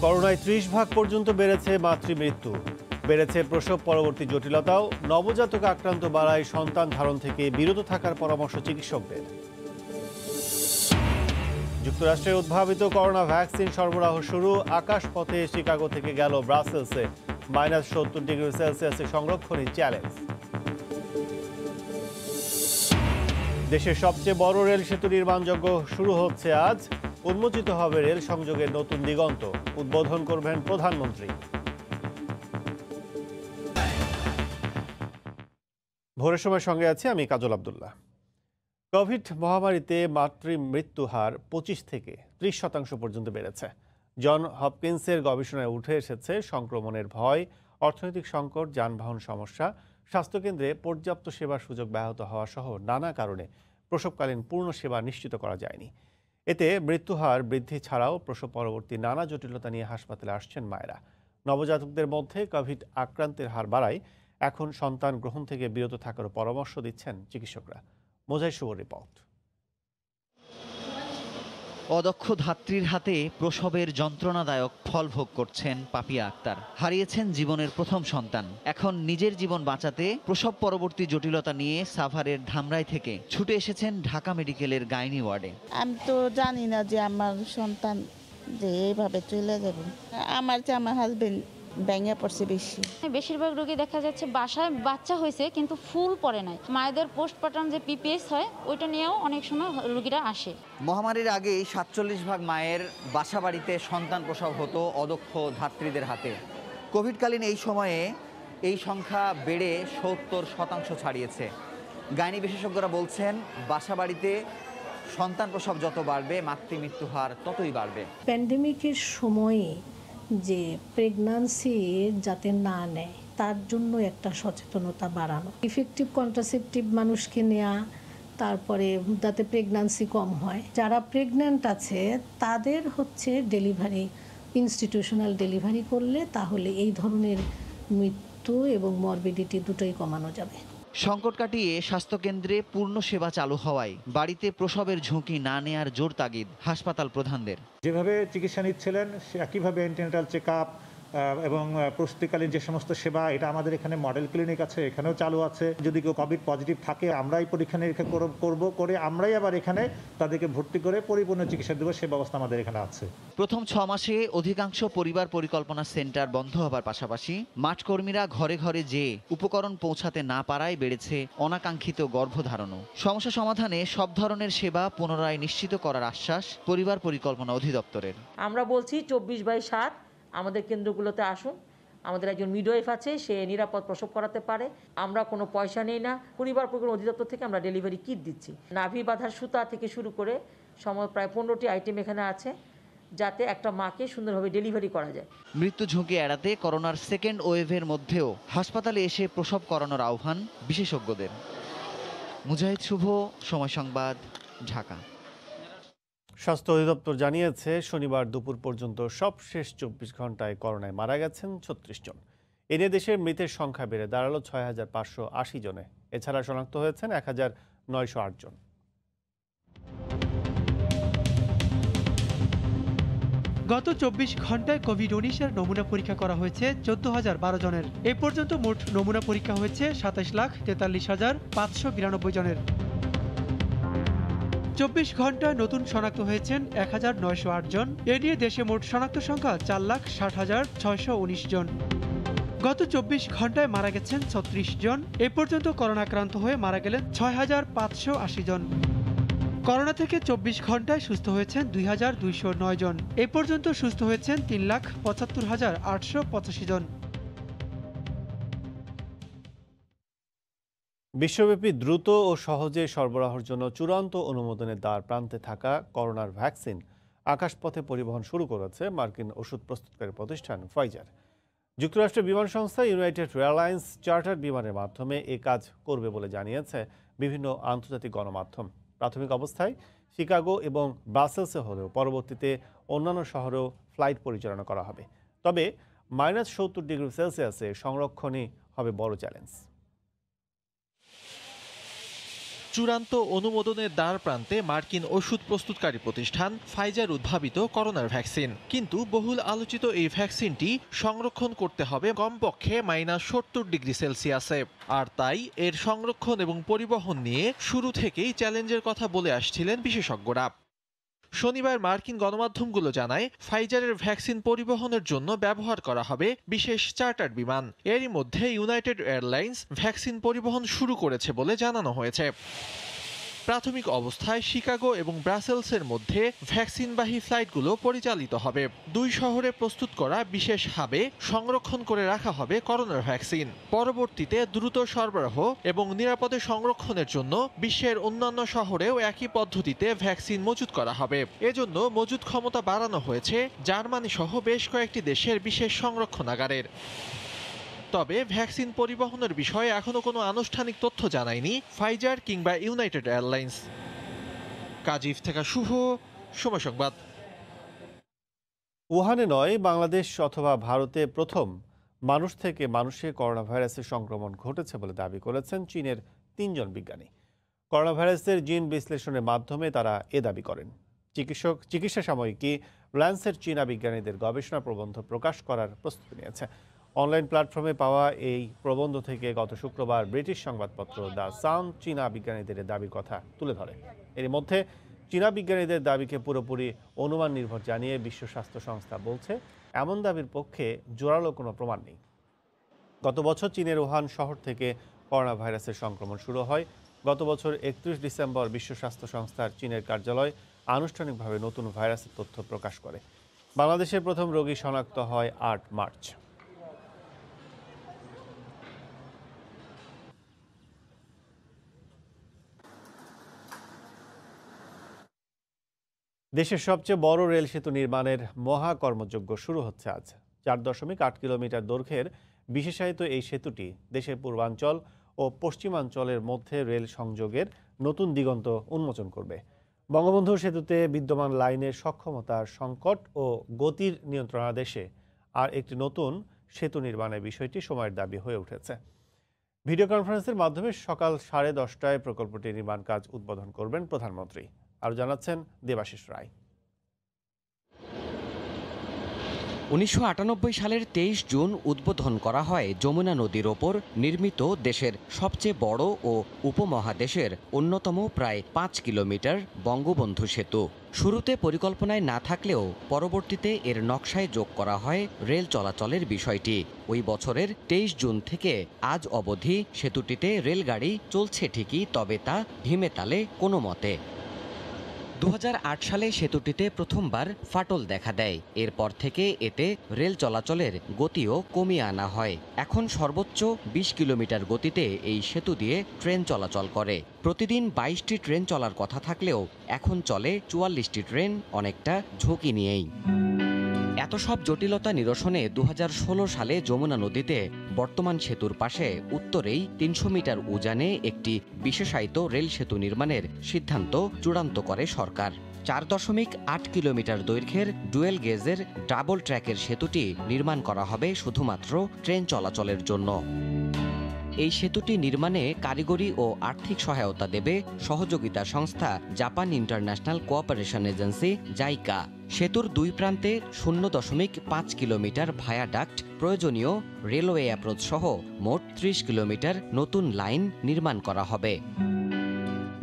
করোনায় ৩০% পর্যন্ত বেড়েছে মাতৃমৃত্যু, বেড়েছে প্রসব পরবর্তী জটিলতাও। নবজাতক আক্রান্ত বাড়ায় সন্তান ধারণ থেকে বিরত থাকার পরামর্শ চিকিৎসকদের। যুক্তরাষ্ট্রের উদ্ভাবিত করোনা ভ্যাকসিন সরবরাহ শুরু। আকাশপথে শিকাগো থেকে গেল ব্রাসেলসে। -70°C সংরক্ষণই challenge. দেশের সবচেয়ে বড় রেল সেতু নির্মাণযজ্ঞ শুরু হচ্ছে আজ। উন্মোচিত হবে রেল সংযোগের নতুন দিগন্ত। উদ্বোধন করবেন প্রধানমন্ত্রী। ভোরের সময় সঙ্গে আছি আমি কাজল আব্দুল্লাহ। কোভিড মহামারীতে মাতৃমৃত্যু হার 25 থেকে 30% পর্যন্ত বেড়েছে। জন হপকিন্সের গবেষণায় উঠে এসেছে সংক্রমণের ভয়, অর্থনৈতিক সংকট, যানবাহন সমস্যা, স্বাস্থ্যকেন্দ্রে পর্যাপ্ত সেবার সুযোগ ব্যাহত হওয়া সহ নানা কারণে প্রসবকালীন পূর্ণ সেবা নিশ্চিত করা যায়নি। এতে মৃত্যুহার বৃদ্ধি ছাড়াও প্রসব পরবর্তী নানা জটিলতা নিয়ে হাসপাতালে আসছেন মায়েরা। নবজাতকদের মধ্যে কোভিড আক্রান্তের হার বাড়ায় এখন সন্তান গ্রহণ থেকে বিরত থাকার পরামর্শ দিচ্ছেন চিকিৎসকরা। মোজাই শুভর রিপোর্ট। অদক্ষ ধাত্রীর হাতে প্রসবের যন্ত্রণাদায়ক ফল ভোগ করছেন পাপিয়া আক্তার। হারিয়েছেন জীবনের প্রথম সন্তান। এখন নিজের জীবন বাঁচাতে প্রসব পরবর্তী জটিলতা নিয়ে সাভারের ধামরাই থেকে ছুটে এসেছেন ঢাকা মেডিকেলের গাইনি ওয়ার্ডে। আমি তো জানি না যে আমার সন্তান যে এইভাবে চলে যাবে। আমার হাজবেন্ড ভেঙে পড়ছে বেশি। বেশিরভাগ রোগী দেখা যাচ্ছে বাসায় বাচ্চা হয়েছে কিন্তু ফুল পড়ে নাই। মায়েদের পোস্টপার্টাম যে পিপিএস হয় ওইটা নিয়েও অনেক সময় রোগীরা আসে। মহামারীর আগেই 47% মায়ের বাসা বাড়িতে সন্তান প্রসব হতো অদক্ষ ধাত্রীদের হাতে। কোভিডকালীন এই সময়ে এই সংখ্যা বেড়ে 70% ছাড়িয়েছে। গাইনি বিশেষজ্ঞরা বলছেন বাসা বাড়িতে সন্তান প্রসব যত বাড়বে মাতৃমৃত্যু হার ততই বাড়বে। প্যান্ডেমিকের সময়ে যে প্রেগন্যান্সি যাতে না নেয় তার জন্য একটা সচেতনতা বাড়ানো, ইফেক্টিভ কন্ট্রাসেপটিভ মানুষকে নেওয়া, তারপরে যাতে প্রেগন্যান্সি কম হয়। যারা প্রেগন্যান্ট আছে তাদের ডেলিভারি ইনস্টিটিউশনাল ডেলিভারি করলে তাহলে এই ধরনের মৃত্যু এবং মরবিডিটি দুটোই কমানো যাবে। সংকট কাটিয়ে স্বাস্থ্যকেন্দ্রে পূর্ণ সেবা চালু হওয়ায় বাড়িতে প্রসবের ঝুঁকি না নেয়ার জোর তাগিদ হাসপাতাল প্রধানদের। যেভাবে চিকিৎসা নিচ্ছিলেন একইভাবে অ্যান্টিনেটাল চেক আপ এবং প্রসূতিকালীন যে সমস্ত সেবা, এটা আমাদের এখানে মডেল ক্লিনিক আছে, এখানেও চালু আছে। যদি কেউ কোভিড পজিটিভ থাকে আমরাই পরীক্ষা নিরীক্ষা করে আমরাই আবার এখানে তাদেরকে ভর্তি করে পরিপূর্ণ চিকিৎসা দেবো, সে ব্যবস্থা আমাদের এখানে আছে। প্রথম 6 মাসে অধিকাংশ পরিবার পরিকল্পনা সেন্টার বন্ধ হবার পাশাপাশি মাঠকর্মীরা ঘরে ঘরে যেয়ে উপকরণ পৌঁছাতে না পারায় বেড়েছে অনাকাঙ্ক্ষিত গর্ভধারণও। সমস্যা সমাধানে সব ধরনের সেবা পুনরায় নিশ্চিত করার আশ্বাস পরিবার পরিকল্পনা অধিদপ্তরের। আমরা বলছি 24/7 আমাদের কেন্দ্রগুলোতে আসুন। আমাদের একজন মিডওয়াইফ আছে, সে নিরাপদ প্রসব করাতে পারে। আমরা কোনো পয়সা নেই না। পরিবার পরিকল্পনা অধিদপ্তর থেকে আমরা ডেলিভারি কিট দিচ্ছি। নাভি বাঁধার সুতা থেকে শুরু করে প্রায় 15টি আইটেম এখানে আছে, যাতে একটা মাকে সুন্দরভাবে ডেলিভারি করা যায়। মৃত্যু ঝুঁকি এড়াতে করোনার সেকেন্ড ওয়েভের মধ্যেও হাসপাতালে এসে প্রসব করানোর আহ্বান বিশেষজ্ঞদের। মুজাহিদ শুভ, সময় সংবাদ, ঢাকা। স্বাস্থ্য অধিদপ্তর জানিয়েছে শনিবার দুপুর পর্যন্ত সবশেষ 24 ঘন্টায় করোনায় মারা গেছেন 36 জন। এ নিয়ে দেশের মৃতের সংখ্যা বেড়ে দাঁড়ালো 6580 জনে। এছাড়া শনাক্ত হয়েছেন 1908 জন। গত 24 ঘন্টায় কোভিড-19 নমুনা পরীক্ষা করা হয়েছে 14,012 জনের। এ পর্যন্ত মোট নমুনা পরীক্ষা হয়েছে 27,43,592 জনের। 24 ঘন্টায় নতুন শনাক্ত হয়েছেন 1908 জন। এ নিয়ে দেশে মোট শনাক্ত সংখ্যা 4,60,619 জন। গত 24 ঘন্টায় মারা গেছেন 36 জন। এ পর্যন্ত করোনা আক্রান্ত হয়ে মারা গেলেন 6,580 জন। করোনা থেকে 24 ঘন্টায় সুস্থ হয়েছেন 2,209 জন। এ পর্যন্ত সুস্থ হয়েছেন 3,75,885 জন। বিশ্বব্যাপী দ্রুত ও সহজে সরবরাহের জন্য চূড়ান্ত অনুমোদনের দ্বার প্রান্তে থাকা করোনার ভ্যাকসিন আকাশপথে পরিবহন শুরু করেছে মার্কিন ওষুধ প্রস্তুতকারী প্রতিষ্ঠান ফাইজার। যুক্তরাষ্ট্রের বিমান সংস্থা ইউনাইটেড এয়ারলাইন্স চার্টার বিমানের মাধ্যমে এ কাজ করবে বলে জানিয়েছে বিভিন্ন আন্তর্জাতিক গণমাধ্যম। প্রাথমিক অবস্থায় শিকাগো এবং ব্রাসেলসে হলেও পরবর্তীতে অন্যান্য শহরেও ফ্লাইট পরিচালনা করা হবে। তবে -70°C সংরক্ষণই হবে বড় চ্যালেঞ্জ। চূড়ান্ত অনুমোদনের দ্বার প্রান্তে মার্কিন ওষুধ প্রস্তুতকারী প্রতিষ্ঠান ফাইজার উদ্ভাবিত করোনার ভ্যাকসিন। কিন্তু বহুল আলোচিত এই ভ্যাকসিনটি সংরক্ষণ করতে হবে কমপক্ষে -70°C, আর তাই এর সংরক্ষণ এবং পরিবহন নিয়ে শুরু থেকেই চ্যালেঞ্জের কথা বলে আসছিলেন বিশেষজ্ঞরা। শনিবার মার্কিন গণমাধ্যমগুলো জানায়, ফাইজারের ভ্যাকসিন পরিবহনের জন্য ব্যবহার করা হবে বিশেষ চার্টার্ড বিমান। এরই মধ্যে ইউনাইটেড এয়ারলাইন্স ভ্যাকসিন পরিবহন শুরু করেছে বলে জানানো হয়েছে। প্রাথমিক অবস্থায় শিকাগো এবং ব্রাসেলসের মধ্যে ভ্যাকসিনবাহী ফ্লাইটগুলো পরিচালিত হবে। 2 শহরে প্রস্তুত করা বিশেষ হাবে সংরক্ষণ করে রাখা হবে করোনার ভ্যাকসিন। পরবর্তীতে দ্রুত সরবরাহ এবং নিরাপদে সংরক্ষণের জন্য বিশ্বের অন্যান্য শহরেও একই পদ্ধতিতে ভ্যাকসিন মজুত করা হবে। এজন্য মজুত ক্ষমতা বাড়ানো হয়েছে জার্মানি সহ বেশ কয়েকটি দেশের বিশেষ সংরক্ষণাগারের। তবে ভ্যাকসিন পরিবহনের বিষয়ে এখনো কোনো আনুষ্ঠানিক তথ্য জানায়নি ফাইজার কিংবা ইউনাইটেড এয়ারলাইন্স। কাজিফ থেকে শুভ, সময় সংবাদ। উহানে নয়, বাংলাদেশ অথবা ভারতে প্রথম মানুষ থেকে মানুষে করোনা ভাইরাসের সংক্রমণ ঘটেছে বলে দাবি করেছেন চীনের 3 জন বিজ্ঞানী। করোনা ভাইরাসের জিন বিশ্লেষণের মাধ্যমে তারা এ দাবি করেন। চিকিৎসা সাময়িকী ল্যান্সেট চীনা বিজ্ঞানীদের গবেষণা প্রবন্ধ প্রকাশ করার প্রস্তুতি নিয়েছে। অনলাইন প্ল্যাটফর্মে পাওয়া এই প্রবন্ধ থেকে গত শুক্রবার ব্রিটিশ সংবাদপত্র দ্য সান চীনা বিজ্ঞানীদের দাবির কথা তুলে ধরে। এর মধ্যে চীনা বিজ্ঞানীদের দাবিকে পুরোপুরি অনুমান নির্ভর জানিয়ে বিশ্ব স্বাস্থ্য সংস্থা বলছে, এমন দাবির পক্ষে জোরালো কোনো প্রমাণ নেই। গত বছর চীনের উহান শহর থেকে করোনা ভাইরাসের সংক্রমণ শুরু হয়। গত বছর 31 ডিসেম্বর বিশ্ব স্বাস্থ্য সংস্থার চীনের কার্যালয় আনুষ্ঠানিকভাবে নতুন ভাইরাসের তথ্য প্রকাশ করে। বাংলাদেশের প্রথম রোগী শনাক্ত হয় 8 মার্চ। দেশের সবচেয়ে বড় রেল সেতু নির্মাণের মহাকর্মযজ্ঞ শুরু হচ্ছে আজ। 4.8 কিলোমিটার দৈর্ঘ্যের বিশেষায়িত এই সেতুটি দেশের পূর্বাঞ্চল ও পশ্চিমাঞ্চলের মধ্যে রেল সংযোগের নতুন দিগন্ত উন্মোচন করবে। বঙ্গবন্ধু সেতুতে বিদ্যমান লাইনের সক্ষমতার সংকট ও গতির নিয়ন্ত্রণাদেশে আর একটি নতুন সেতু নির্মাণের বিষয়টি সময়ের দাবি হয়ে উঠেছে। ভিডিও কনফারেন্সের মাধ্যমে সকাল 10:30টায় প্রকল্পটি নির্মাণ কাজ উদ্বোধন করবেন প্রধানমন্ত্রী। আর জানাচ্ছেন দেবাশিস রায়। 1998 সালের 23 জুন উদ্বোধন করা হয় যমুনা নদীর ওপর নির্মিত দেশের সবচেয়ে বড় ও উপমহাদেশের অন্যতম প্রায় 5 কিলোমিটার বঙ্গবন্ধু সেতু। শুরুতে পরিকল্পনায় না থাকলেও পরবর্তীতে এর নকশায় যোগ করা হয় রেল চলাচলের বিষয়টি। ওই বছরের 23 জুন থেকে আজ অবধি সেতুটিতে রেলগাড়ি চলছে ঠিকই, তবে তা ধিমে তালে কোনো মতে। 2008 সালে সেতুটিতে প্রথমবার ফাটল দেখা দেয়। এরপর থেকে এতে রেল চলাচলের গতিও কমিয়ে আনা হয়। এখন সর্বোচ্চ 20 কিলোমিটার গতিতে এই সেতু দিয়ে ট্রেন চলাচল করে। প্রতিদিন 22টি ট্রেন চলার কথা থাকলেও এখন চলে 44টি ট্রেন, অনেকটা ঝুঁকি নিয়েই। এত সব জটিলতা নিরসনে 2016 সালে যমুনা নদীতে বর্তমান সেতুর পাশে উত্তরেই 300 মিটার উজানে একটি বিশেষায়িত রেল সেতু নির্মাণের সিদ্ধান্ত চূড়ান্ত করে সরকার। 4.8 কিলোমিটার দৈর্ঘ্যের ডুয়েল গেজের ডাবল ট্র্যাকের সেতুটি নির্মাণ করা হবে শুধুমাত্র ট্রেন চলাচলের জন্য। এই সেতুটি নির্মাণে কারিগরি ও আর্থিক সহায়তা দেবে সহযোগিতা সংস্থা Japan international cooperation agency JICA. সেতুর 2 প্রান্তে 0.5 কিলোমিটার ভায়াডাক্ট, প্রয়োজনীয় রেলওয়ে অ্যাপ্রোচ সহ মোট 30 কিলোমিটার নতুন লাইন নির্মাণ করা হবে।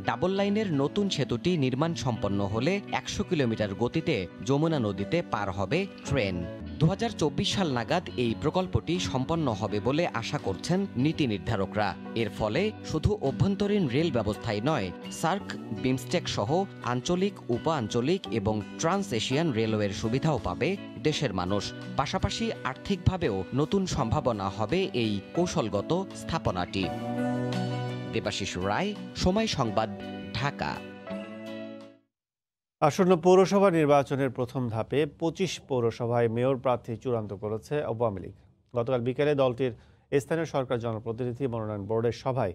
ডাবল লাইনের নতুন সেতুটি নির্মাণ সম্পন্ন হলে 100 কিলোমিটার গতিতে যমুনা নদীতে পার হবে ট্রেন। 2024 সাল নাগাদ এই প্রকল্পটি সম্পন্ন হবে বলে আশা করছেন নীতি নির্ধারকরা। এর ফলে শুধু অভ্যন্তরীণ রেল ব্যবস্থাই নয়, সার্ক, বিমস্টেক সহ আঞ্চলিক, উপ-আঞ্চলিক এবং ট্রান্স এশিয়ান রেলওয়ের সুবিধাও পাবে দেশের মানুষ। পাশাপাশি আর্থিকভাবেও নতুন সম্ভাবনা হবে এই কৌশলগত স্থাপনাটি। দেবাশিস রায়, সময় সংবাদ, ঢাকা। আসন্ন পৌরসভা নির্বাচনের প্রথম ধাপে 25 পৌরসভায় মেয়র প্রার্থী চূড়ান্ত করেছে আওয়ামী লীগ। গতকাল বিকেলে দলটির স্থানীয় সরকার জনপ্রতিনিধি মনোনয়ন বোর্ডের সভায়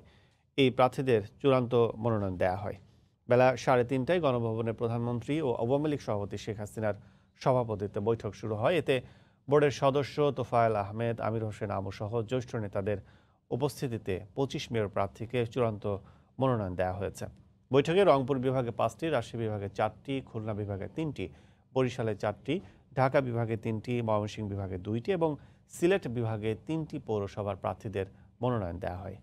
এই প্রার্থীদের চূড়ান্ত মনোনয়ন দেয়া হয়। বেলা 3:30টায় গণভবনে প্রধানমন্ত্রী ও আওয়ামী লীগ সভাপতি শেখ হাসিনার সভাপতিত্বে বৈঠক শুরু হয়। এতে বোর্ডের সদস্য তোফায়েল আহমেদ, আমির হোসেন আমু সহ জ্যেষ্ঠ নেতাদের উপস্থিতিতে 25 মেয়র প্রার্থীকে চূড়ান্ত মনোনয়ন দেওয়া হয়েছে। বৈঠকে রংপুর বিভাগে 5টি, রাজশাহী বিভাগে 4টি, খুলনা বিভাগে 3টি, বরিশালে 4টি, ঢাকা বিভাগে 3টি, ময়মনসিংহ বিভাগে 2টি এবং সিলেট বিভাগে 3টি পৌরসভার প্রার্থীদের মনোনয়ন দেওয়া হয়।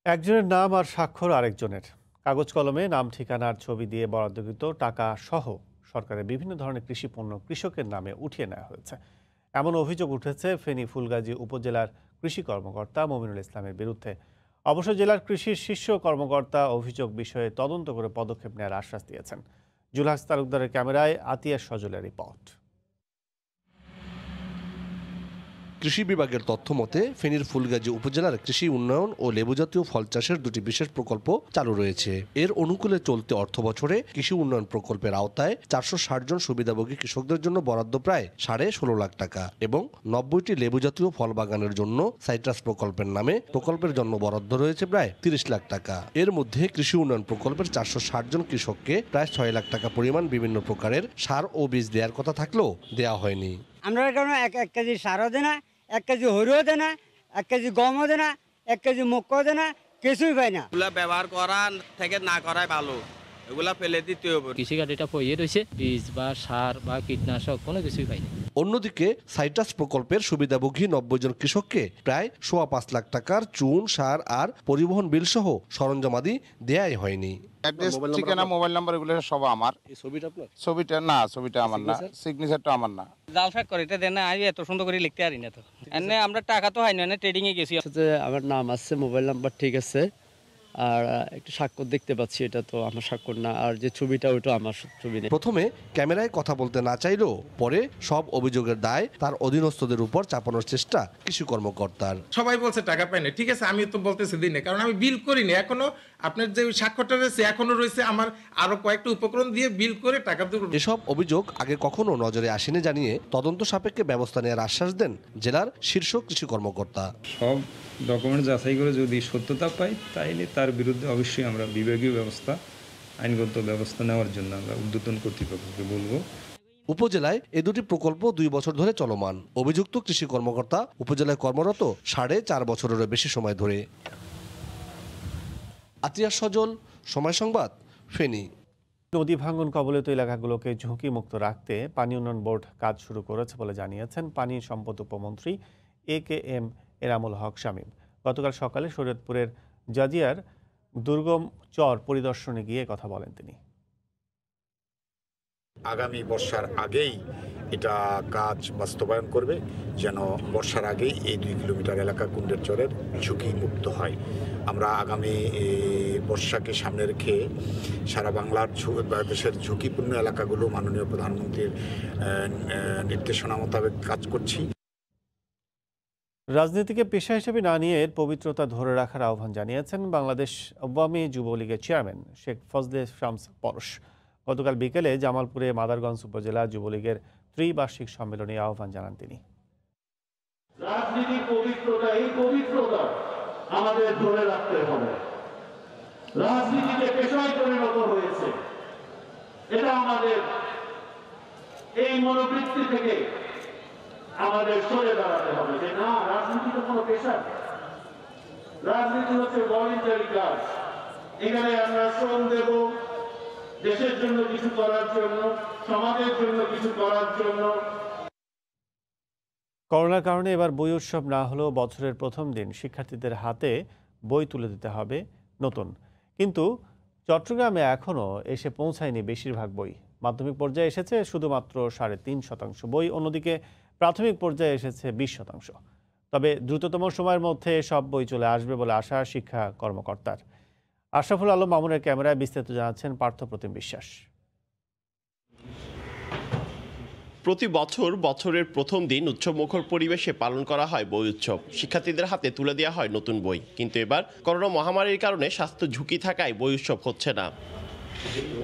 একজনের নাম আর স্বাক্ষর আরেকজনের, কাগজ কলমে নাম, ঠিকানার ছবি দিয়ে বরাদ্দকৃত টাকা সহ সরকারের বিভিন্ন ধরনের কৃষি পণ্য কৃষকের নামে উঠিয়ে নেওয়া হয়েছে। এমন অভিযোগ উঠেছে ফেনী ফুলগাজী উপজেলার কৃষি কর্মকর্তা মমিনুল ইসলামের বিরুদ্ধে। অবশ্য জেলার কৃষির শীর্ষ কর্মকর্তা অভিযোগ বিষয়ে তদন্ত করে পদক্ষেপ নেওয়ার আশ্বাস দিয়েছেন। জুলহাস তালুকদারের ক্যামেরায় আতিয়া সজলের রিপোর্ট। কৃষি বিভাগের তথ্য মতে ফেনীর ফুলগাজী উপজেলার কৃষি উন্নয়ন ও লেবু জাতীয় ফল চাষের 2টি বিশেষ প্রকল্প চালু রয়েছে। এর অনুকূলে চলতি অর্থ বছরে কৃষি উন্নয়ন প্রকল্পের আওতায় 460 জন সুবিধাভোগী কৃষকদের জন্য বরাদ্দ প্রায় 16.5 লাখ টাকা এবং 90টি লেবু জাতীয় ফল বাগানের জন্য সাইট্রাস প্রকল্পের নামে প্রকল্পের জন্য বরাদ্দ রয়েছে প্রায় 30 লাখ টাকা। এর মধ্যে কৃষি উন্নয়ন প্রকল্পের 460 জন কৃষককে প্রায় 6 লাখ টাকা পরিমাণ বিভিন্ন প্রকারের সার ও বীজ দেওয়ার কথা থাকলেও দেওয়া হয়নি। আমরা কারণ এক কেজি সারও দেয় না, 1 কেজি হরিও দেয় না, 1 কেজি গমও দেয় না, 1 কেজি মুখও দেয় না, কিছুই পাই না। এগুলা ব্যবহার করা থেকে না করাই ভালো, এগুলা ফেলে দিতে হবে। কৃষিকাজ এটা পইয়ে রয়েছে, বীজ বা সার বা কীটনাশক কোনো কিছুই পাইনি। অন্যদিকে সাইট্রাস প্রকল্পের সুবিধাভোগী 90 জন কৃষককে প্রায় 5.25 লাখ টাকার চুন, সার আর পরিবহন বিল সহ সরঞ্জামাদি দেয়াই হয়নি। অ্যাড্রেস, ঠিকানা, মোবাইল নাম্বার এগুলো সব আমার। এই ছবিটা আপনার? ছবিটা না, ছবিটা আমার না, সিগনেচারটা আমার না। জাল ফ্যাক করে এটা দেন না, আমি এত সুন্দর করে লিখতে পারি না তো। এনে আমরা টাকা তো হয় না, ট্রেডিং এ গেছি। আমার নাম আছে, মোবাইল নাম্বার ঠিক আছে, আর একটু স্বাক্ষর দেখতে পাচ্ছি, এটা তো আমার স্বাক্ষর না, আর যে ছবিটা ওইটা আমার ছবি নেই। প্রথমে ক্যামেরায় কথা বলতে না চাইলেও পরে সব অভিযোগের দায় তার অধীনস্থদের উপর চাপানোর চেষ্টা কৃষি কর্মকর্তার। সবাই বলছে টাকা পাই না, ঠিক আছে, আমি তো বলতেছি দিই না, কারণ আমি বিল করিনি এখনো। আপনার যে স্বাক্ষরটা রয়েছে এখনো রয়েছে, আমার আরো কয়েকটা উপকরণ দিয়ে বিল করে টাকা দেব। এসব অভিযোগ আগে কখনো নজরে আসেনি জানিয়ে তদন্ত সাপেক্ষে ব্যবস্থা নেওয়ার আশ্বাস দেন জেলার শীর্ষ কৃষি কর্মকর্তা। সব ডকুমেন্ট যাচাই করে যদি সত্যতা পাই তাইলে তার বিরুদ্ধে অবশ্যই আমরা বিভাগীয় ব্যবস্থা, আইনগত ব্যবস্থা নেওয়ার জন্য আমরা ঊর্ধ্বতন কর্তৃপক্ষকে বলবো। উপজেলায় এই 2টি প্রকল্প 2 বছর ধরে চলমান। অভিযুক্ত কৃষি কর্মকর্তা উপজেলায় কর্মরত 4.5 বছরেরও বেশি সময় ধরে। আতিয়া সজল, সময় সংবাদ, ফেনী। নদী ভাঙন কবলিত এলাকাগুলোকে ঝুঁকিমুক্ত রাখতে পানি উন্নয়ন বোর্ড কাজ শুরু করেছে বলে জানিয়েছেন পানি সম্পদ উপমন্ত্রী AKM এনামুল হক শামীম। গতকাল সকালে শরীয়তপুরের জাজিয়ার দুর্গম চর পরিদর্শনে গিয়ে কথা বলেন তিনি। আগামী বর্ষার আগেই এটা কাজ বাস্তবায়ন করবে, যেন বর্ষার আগেই এই 2 কিলোমিটার এলাকা কুণ্ডের চরের ঝুঁকি মুক্ত হয়। আমরা আগামী বর্ষাকে সামনে রেখে সারা বাংলার দেশের ঝুঁকিপূর্ণ এলাকাগুলো মাননীয় প্রধানমন্ত্রীর নির্দেশনা মোতাবেক কাজ করছি। রাজনীতিকে পেশা হিসেবে না নিয়ে এর পবিত্রতা ধরে রাখার আহ্বান জানিয়েছেন বাংলাদেশ আওয়ামী যুবলীগের চেয়ারম্যান শেখ ফজলে শামস পরশ। গতকাল বিকেলে জামালপুরে মাদারগঞ্জ উপজেলা যুবলীগের ত্রিবার্ষিক সম্মেলনে আহ্বান জানান তিনি। রাজনীতির পবিত্রতা, এই পবিত্রতা আমাদের ধরে রাখতে হবে। রাজনীতিতে পেশায় পরিণত হয়েছে, এটা আমাদের এই মনোবৃত্তি থেকে আমাদের সরে দাঁড়াতে হবে যে না, রাজনীতি তো কোনো পেশা, রাজনীতি হচ্ছে ভলেন্টারি কাজ। এখানে আমরা শ্রম দেব দেশের জন্য কিছু করার জন্য, সমাজের জন্য কিছু করার জন্য। করোনার কারণে এবার বই উৎসব না হলেও বছরের প্রথম দিন শিক্ষার্থীদের হাতে বই তুলে দিতে হবে নতুন। কিন্তু চট্টগ্রামে এখনও এসে পৌঁছায়নি বেশিরভাগ বই। মাধ্যমিক পর্যায়ে এসেছে শুধুমাত্র 3.5% বই, অন্যদিকে প্রাথমিক পর্যায়ে এসেছে 20%। তবে দ্রুততম সময়ের মধ্যে সব বই চলে আসবে বলে আশা শিক্ষা কর্মকর্তার। আশরাফুল আলম মামুনের ক্যামেরায় বিস্তারিত জানাচ্ছেন পার্থপ্রতিম বিশ্বাস। প্রতি বছর বছরের প্রথম দিন উৎসবমুখর পরিবেশে পালন করা হয় বই উৎসব। শিক্ষার্থীদের হাতে তুলে দেওয়া হয় নতুন বই। কিন্তু এবার করোনা মহামারীর কারণে স্বাস্থ্য ঝুঁকি থাকায় বই উৎসব হচ্ছে না।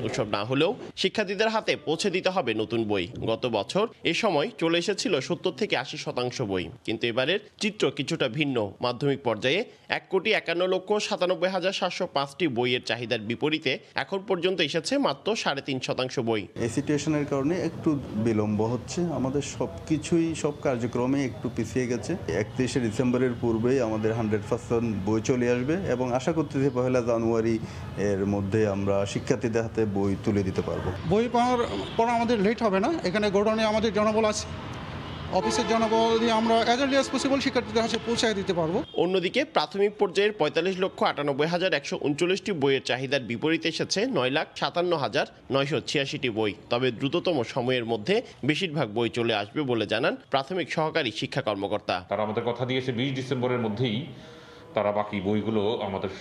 উৎসব না হলেও শিক্ষার্থীদের হাতে পৌঁছে দিতে হবে নতুন বই। গত বছর এ সময় চলে এসেছিল 70 থেকে 80% বই, কিন্তু এবারের চিত্র কিছুটা ভিন্ন। মাধ্যমিক পর্যায়ে 1,91,97,705টি বইয়ের চাহিদার বিপরীতে এখন পর্যন্ত এসেছে মাত্র 3.5% বই। এই সিচুয়েশনের কারণে একটু বিলম্ব হচ্ছে, আমাদের সব কার্যক্রমে একটু পিছিয়ে গেছে। 31শে ডিসেম্বরের পূর্বেই আমাদের 100% বই চলে আসবে এবং আশা করতেছি 1 জানুয়ারি এর মধ্যে আমরা শিক্ষার্থীদের হাতে বই তুলে দিতে পারবো। বই পড়া আমাদের লেট হবে না। এখানে গোডাউনে আমাদের জনবল আছে, অফিসের জনবল দিয়ে আমরা অ্যাজ আর্লি অ্যাজ পসিবল শিক্ষার্থীদের কাছে পৌঁছায় দিতে পারবো। অন্যদিকে প্রাথমিক পর্যায়ের 45,98,139টি বইয়ের চাহিদার বিপরীতে এসেছে 9,57,986টি বই। তবে দ্রুততম সময়ের মধ্যে বেশিরভাগ বই চলে আসবে বলে জানান প্রাথমিক সহকারী শিক্ষা কর্মকর্তা। তারা আমাদের কথা দিয়েছে 20 ডিসেম্বরের মধ্যেই তারা বাকি বইগুলো আমাদের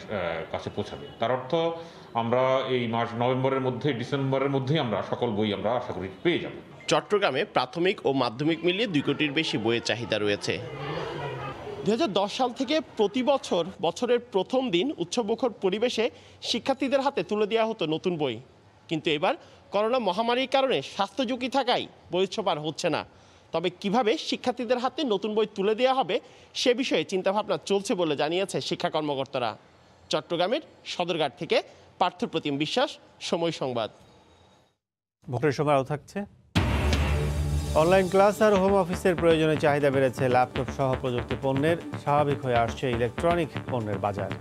কাছে পৌঁছাবে। তার অর্থ আমরা এই মাস নভেম্বরের মধ্যে ডিসেম্বরের মধ্যেই আমরা সকল বই আমরা আশা করি পেয়ে যাব। চট্টগ্রামে প্রাথমিক ও মাধ্যমিক মিলিয়ে 2 কোটির বেশি বইয়ের চাহিদা রয়েছে। 2010 সাল থেকে প্রতি বছরের প্রথম দিন উৎসবমুখর পরিবেশে শিক্ষার্থীদের হাতে তুলে দেওয়া হতো নতুন বই, কিন্তু এবার করোনা মহামারীর কারণে স্বাস্থ্য ঝুঁকি থাকায় বই উৎসব আর হচ্ছে না। তবে কিভাবে শিক্ষার্থীদের হাতে নতুন বই তুলে দেওয়া হবে সে বিষয়ে চিন্তাভাবনা চলছে বলে জানিয়েছে শিক্ষা কর্মকর্তারা। চট্টগ্রামের সদরঘাট থেকে পার্থপ্রতিম বিশ্বাস, সময় সংবাদ। ভোটের সময় আরও থাকছে। অনলাইন ক্লাস আর হোম অফিসের প্রয়োজনে চাহিদা বেড়েছে ল্যাপটপ সহ প্রযুক্তি পণ্যের। স্বাভাবিক হয়ে আসছে ইলেকট্রনিক পণ্যের বাজার।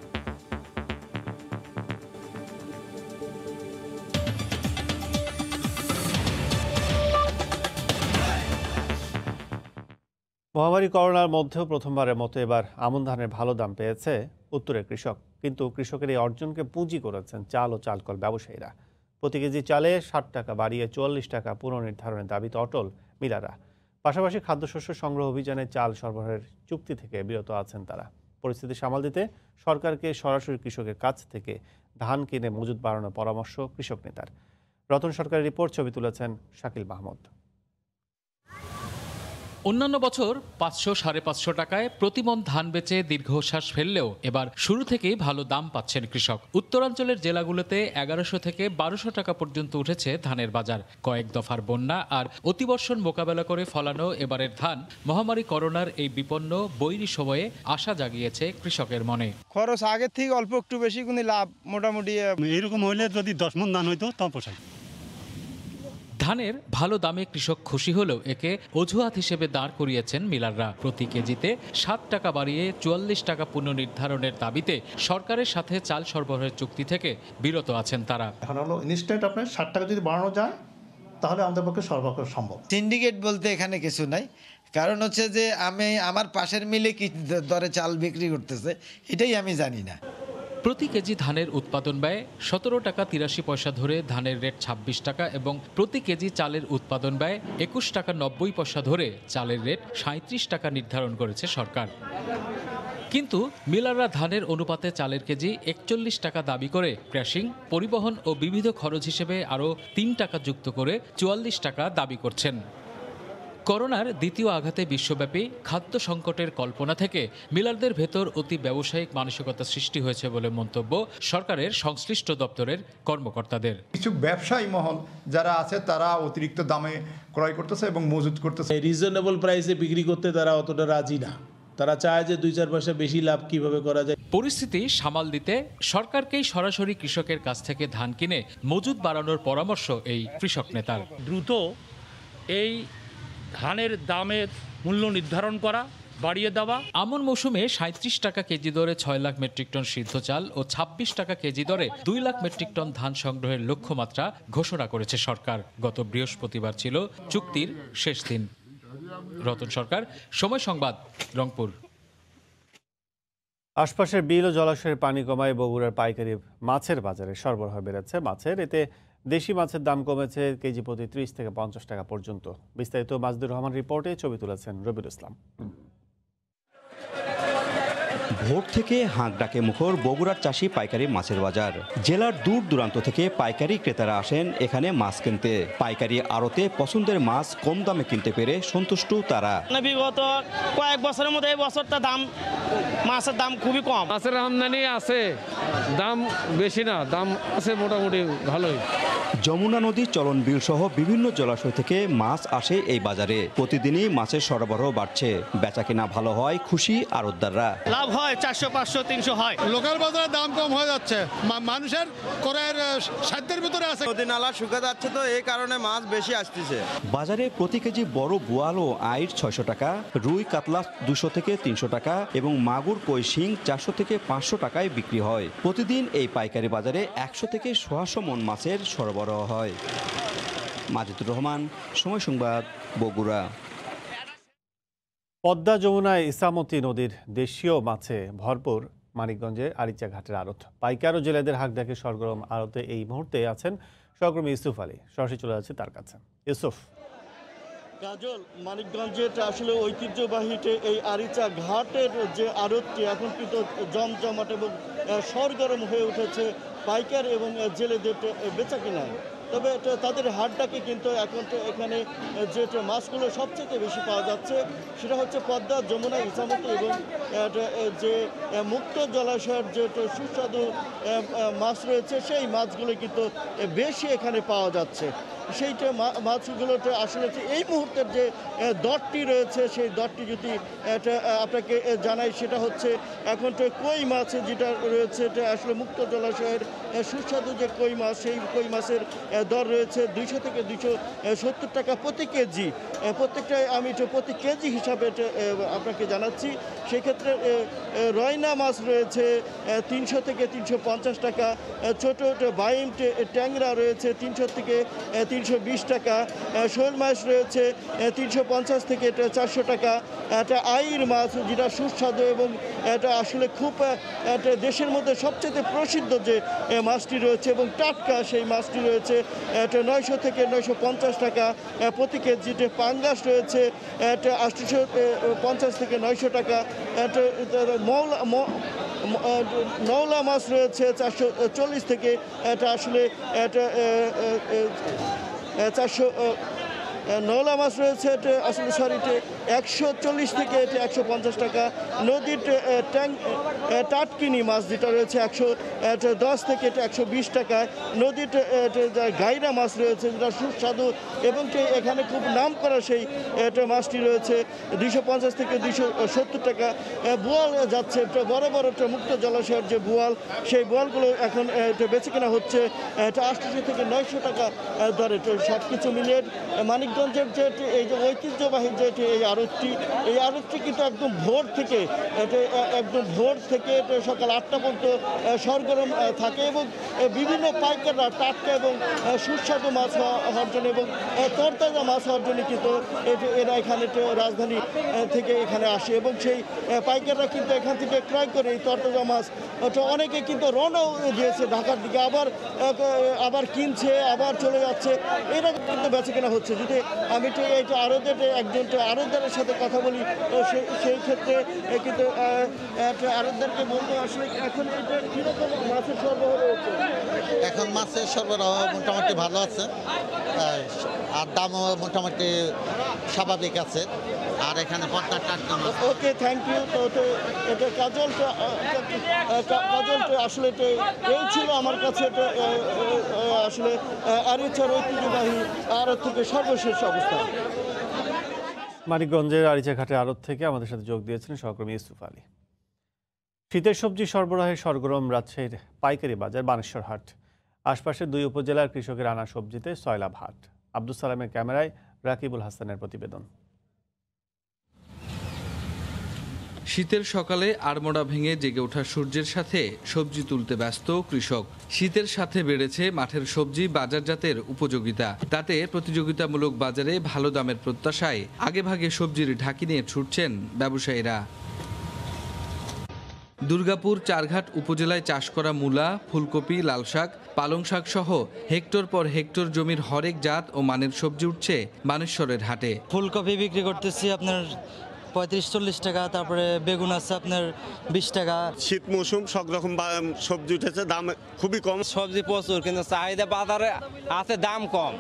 মহামারী করোনার মধ্যেও প্রথমবারের মতো এবার আমন ধানের ভালো দাম পেয়েছে উত্তরের কৃষক। কিন্তু কৃষকের এই অর্জনকে পুঁজি করেছেন চাল ও চালকল ব্যবসায়ীরা। প্রতি কেজি চালে 60 টাকা বাড়িয়ে 44 টাকা পুনর্নির্ধারণের দাবিতে অটল মিলাররা। পাশাপাশি খাদ্যশস্য সংগ্রহ অভিযানে চাল সরবরাহের চুক্তি থেকে বিরত আছেন তারা। পরিস্থিতি সামাল দিতে সরকারকে সরাসরি কৃষকের কাছ থেকে ধান কিনে মজুত বাড়ানোর পরামর্শ কৃষক নেতার। রতন সরকারের রিপোর্ট, ছবি তুলেছেন শাকিল মাহমুদ। অন্যান্য বছর 500-550 টাকায় প্রতিমণ ধান বেচে দীর্ঘশ্বাস ফেললেও এবার শুরু থেকেই ভালো দাম পাচ্ছেন কৃষক। উত্তরাঞ্চলের জেলাগুলোতে 1100 থেকে 1200 টাকা পর্যন্ত উঠেছে ধানের বাজার। কয়েক দফার বন্যা আর অতিবর্ষণ মোকাবেলা করে ফলানো এবারের ধান মহামারী করোনার এই বিপন্ন বৈরী সময়ে আশা জাগিয়েছে কৃষকের মনে। খরচ আগের থেকে অল্প একটু বেশি, কিন্তু লাভ মোটামুটি এরকম হইলে যদি 10 মণ ধান হইতো তাও পোষায়। ধানের ভালো দামে কৃষক খুশি হলেও একে অজুহাত হিসেবে দাঁড় করিয়েছেন মিলাররা। প্রতি কেজিতে 7 টাকা বাড়িয়ে 44 টাকা পুনর্নির্ধারণের দাবিতে সরকারের সাথে চাল সরবরাহের চুক্তি থেকে বিরত আছেন তারা। এখন হলো ইনস্ট্যান্ট আপনার 60 টাকা যদি বাড়ানো যায় তাহলে আমাদের পক্ষে সরবরাহ করা সম্ভব। সিন্ডিকেট বলতে এখানে কিছু নাই, কারণ হচ্ছে যে আমার পাশের মিলে কি দরে চাল বিক্রি করতেছে এটাই আমি জানি না। প্রতি কেজি ধানের উৎপাদন ব্যয় 17 টাকা 83 পয়সা ধরে ধানের রেট 26 টাকা এবং প্রতি কেজি চালের উৎপাদন ব্যয় 21 টাকা 90 পয়সা ধরে চালের রেট 37 টাকা নির্ধারণ করেছে সরকার। কিন্তু মিলাররা ধানের অনুপাতে চালের কেজি 41 টাকা দাবি করে ক্র্যাশিং, পরিবহন ও বিবিধ খরচ হিসেবে আরও 3 টাকা যুক্ত করে 44 টাকা দাবি করছেন। করোনার দ্বিতীয় আঘাতে বিশ্বব্যাপী খাদ্য সংকটের কল্পনা থেকে মিলারদের ভেতর অতি ব্যবসায়িক মানসিকতা সৃষ্টি হয়েছে বলে মন্তব্য সরকারের সংশ্লিষ্ট দপ্তরের কর্মকর্তাদের। কিছু ব্যবসায়ী মহল যারা আছে তারা অতিরিক্ত দামে ক্রয় করতেছে এবং মজুত করতেছে। রিজনেবল প্রাইসে বিক্রি করতে তারা অতটা রাজি না, তারা চায় যে 2-4 পয়সা বেশি লাভ কিভাবে করা যায়। পরিস্থিতি সামাল দিতে সরকারকেই সরাসরি কৃষকের কাছ থেকে ধান কিনে মজুত বাড়ানোর পরামর্শ এই কৃষক নেতার। দ্রুত এই ধানের দামের মূল্য নির্ধারণ করা, বাড়িয়ে দেওয়া। আমন মৌসুমে 37 টাকা কেজি দরে 6 লাখ মেট্রিক টন সিদ্ধ চাল ও 26 টাকা কেজি দরে 2 লাখ মেট্রিক টন ধান সংগ্রহের লক্ষ্যমাত্রা ঘোষণা করেছে সরকার। গত বৃহস্পতিবার ছিল চুক্তির শেষ দিন। রতন সরকার, সময় সংবাদ, রংপুর। আশপাশের বিল ও জলাশয়ের পানি কমায় বগুড়ার পাইকারি মাছের বাজারে সরবরাহ বেড়েছে মাছের। এতে দেশি মাছের দাম কমেছে কেজি প্রতি 30 থেকে 50 টাকা পর্যন্ত। বিস্তারিত মাজদুর রহমান রিপোর্টে, ছবি তুলেছেন রবিউল ইসলাম। ভোর থেকে হাঁক ডাকে মুখর বগুড়ার চাষি পাইকারি মাছের বাজার। জেলার দূর দূরান্ত থেকে পাইকারি ক্রেতারা আসেন এখানে মাছ কিনতে। পাইকারি আড়তে পছন্দের মাছ কম দামে কিনতে পেরে সন্তুষ্ট তারা। বিগত কয়েক বছরের মধ্যে এই বছরটা মাছের দাম খুবই কম। মাছের আমদানি আছে, দাম বেশি না, দাম আছে মোটামুটি ভালোই। যমুনা নদী, চলন বিল সহ বিভিন্ন জলাশয় থেকে মাছ আসে এই বাজারে। প্রতিদিনই মাছের সরবরাহ বাড়ছে, বেচাকেনা ভালো হয়, খুশি আড়তদাররা। লাভ হয় 400, 500, 300 হয়। লোকাল বাজারে দাম কম হয়ে যাচ্ছে, মানুষের ক্রয়ের সাধ্যের ভিতরে আছে। নদী নালা শুকা যাচ্ছে তো এই কারণে মাছ বেশি আসতেছে। বাজারে প্রতি কেজি বড় বোয়াল ও আইড় 600 টাকা, রুই কাতলা 200 থেকে 300 টাকা এবং মাগুর কই শিং 400 থেকে 500 টাকায় বিক্রি হয়। প্রতিদিন এই পাইকারি বাজারে 100 থেকে 150 মন মাছের সরবরাহ হয়। মাজিদুর রহমান, সময় সংবাদ, বগুড়া। পদ্মা যমুনায় ইসামতি নদীর দেশীয় মাছে ভরপুর মানিকগঞ্জে আরিচা ঘাটের আড়ত। পাইকার ও জেলেদের হাঁক ডাকে সরগরম আড়তে এই মুহূর্তে আছেন সহকর্মী ইউসুফ আলী। সরাসরি চলে যাচ্ছে তার কাছে। ইউসুফ। কাজল, মানিকগঞ্জের আসলে ঐতিহ্যবাহীতে এই আরিচা ঘাটের যে আড়তটি এখন কিন্তু জমজমাট এবং সরগরম হয়ে উঠেছে পাইকার এবং জেলেদের বেচা কিনায়। তবে তাদের হাটটাকে কিন্তু এখন এখানে যে মাছগুলো সবচেয়ে বেশি পাওয়া যাচ্ছে সেটা হচ্ছে পদ্মা, যমুনা, ইসামতি এবং যে মুক্ত জলাশয়ের যে সুস্বাদু মাছ রয়েছে সেই মাছগুলো কিন্তু বেশি এখানে পাওয়া যাচ্ছে। সেইটা মাছগুলোতে আসলে এই মুহূর্তের যে দরটি রয়েছে সেই দরটি যদি আপনাকে জানাই সেটা হচ্ছে এখন তো কই মাছ যেটা রয়েছে এটা আসলে মুক্ত জলাশয়ের সুস্বাদু যে কই মাছ, সেই কই মাছের দর রয়েছে 200 থেকে 270 টাকা প্রতি কেজি। প্রত্যেকটাই আমি প্রতি কেজি হিসাবে আপনাকে জানাচ্ছি। সেক্ষেত্রে রয়না মাছ রয়েছে 300 থেকে 350 টাকা, ছোটো বাইম ট্যাংরা রয়েছে 300 থেকে 320 টাকা, শোল মাছ রয়েছে 350 থেকে 400 টাকা। এটা আইর মাছ যেটা সুস্বাদু এবং এটা আসলে খুব দেশের মধ্যে সবচেয়ে প্রসিদ্ধ যে মাছটি রয়েছে এবং টাটকা সেই মাছটি রয়েছে এটা 900 থেকে 950 টাকা প্রতি কেজিতে। পাঙ্গাস রয়েছে এটা 850 থেকে 900 টাকা। নওলা মাছ রয়েছে 440 থেকে এটা আসলে এটা 400 নওলা মাছ রয়েছে এটা আসলে সরিতে 140 থেকে এটা 150 টাকা। নদীর টাটকিনি মাছ যেটা রয়েছে 110 থেকে এটা 120 টাকায়। নদীর গাইরা মাছ রয়েছে যেটা সুস্বাদু এবং এখানে খুব নাম করা সেই মাছটি রয়েছে 250 থেকে 270 টাকা। বোয়াল যাচ্ছে বড় বড় মুক্ত জলাশয়ের যে বোয়াল, সেই বোয়ালগুলো এখন বেচে কেনা হচ্ছে 800 থেকে 900 টাকা দরে। সব কিছু মিলিয়ে মানিকগঞ্জের যে এই যে ঐতিহ্যবাহী যে এই আড়তটি কিন্তু একদম ভোর থেকে সকাল 8টা পর্যন্ত সরগরম থাকে এবং বিভিন্ন পাইকাররা টাটকা এবং সুস্বাদু মাছ হওয়ার জন্য এবং তরতাজা মাছ হওয়ার জন্য কিন্তু এরা এখানে রাজধানী থেকে এখানে আসে এবং সেই পাইকাররা কিন্তু এখান থেকে ক্রয় করে এই তরতাজা মাছ অনেকে কিন্তু রওনাও দিয়েছে ঢাকার দিকে, আবার কিনছে, আবার চলে যাচ্ছে। এরা কিন্তু বেচে কেনা হচ্ছে। যদি আমি এইটা একজন আড়তদারের সাথে কথা বলি সেই ক্ষেত্রে কিন্তু আড়তদারকে বলবো আসলে এখন এটা কীরকম মাছের সরবরাহ রয়েছে? এখন মাছের সরবরাহ মোটামুটি ভালো আছে আর দামও মোটামুটি স্বাভাবিক আছে। আর এখানে পদ্মার টাটকা মাছ। ওকে, থ্যাংক ইউ। তো এটা কাজলটা আসলে এই ছিল আমার কাছে আসলে আরিচার ঐতিহ্যবাহী আড়ত থেকে সর্বশেষ অবস্থা। মানিকগঞ্জের আরিচা ঘাটের আড়ত থেকে আমাদের সাথে যোগ দিয়েছিলেন সহকর্মী ইউসুফ আলী। শীতের সবজি সরবরাহে সরগরম রাজশাহীর পাইকারি বাজার বানেশ্বর হাট। আশপাশের 2 উপজেলার কৃষকের আনা সবজিতে সয়লাভ হাট। আব্দুল সালামের ক্যামেরায় রাকিবুল হাসানের প্রতিবেদন। শীতের সকালে আড়মোড়া ভেঙে জেগে ওঠা সূর্যের সাথে সবজি তুলতে ব্যস্ত কৃষক। শীতের সাথে বেড়েছে মাঠের সবজি বাজারজাতের উপযোগিতা। তাতে প্রতিযোগিতামূলক বাজারে ভালো দামের প্রত্যাশায় আগেভাগে সবজির ঢাকি নিয়ে ছুটছেন ব্যবসায়ীরা। দুর্গাপুর চারঘাট উপজেলায় চাষ করা মূলা, ফুলকপি, লাল শাক, পালং শাক সহ হেক্টর পর হেক্টর জমির হরেক জাত ও মানের সবজি উঠছে বানেশ্বরের হাটে। ফুলকপি বিক্রি করতেছি আপনার 35-40 টাকা, তারপরে বেগুন আছে আপনার 20 টাকা। শীত মৌসুম, সব রকম সবজি উঠেছে, দাম খুবই কম। সবজি প্রচুর, কিন্তু চাহিদা বাজারে আছে, দাম কম।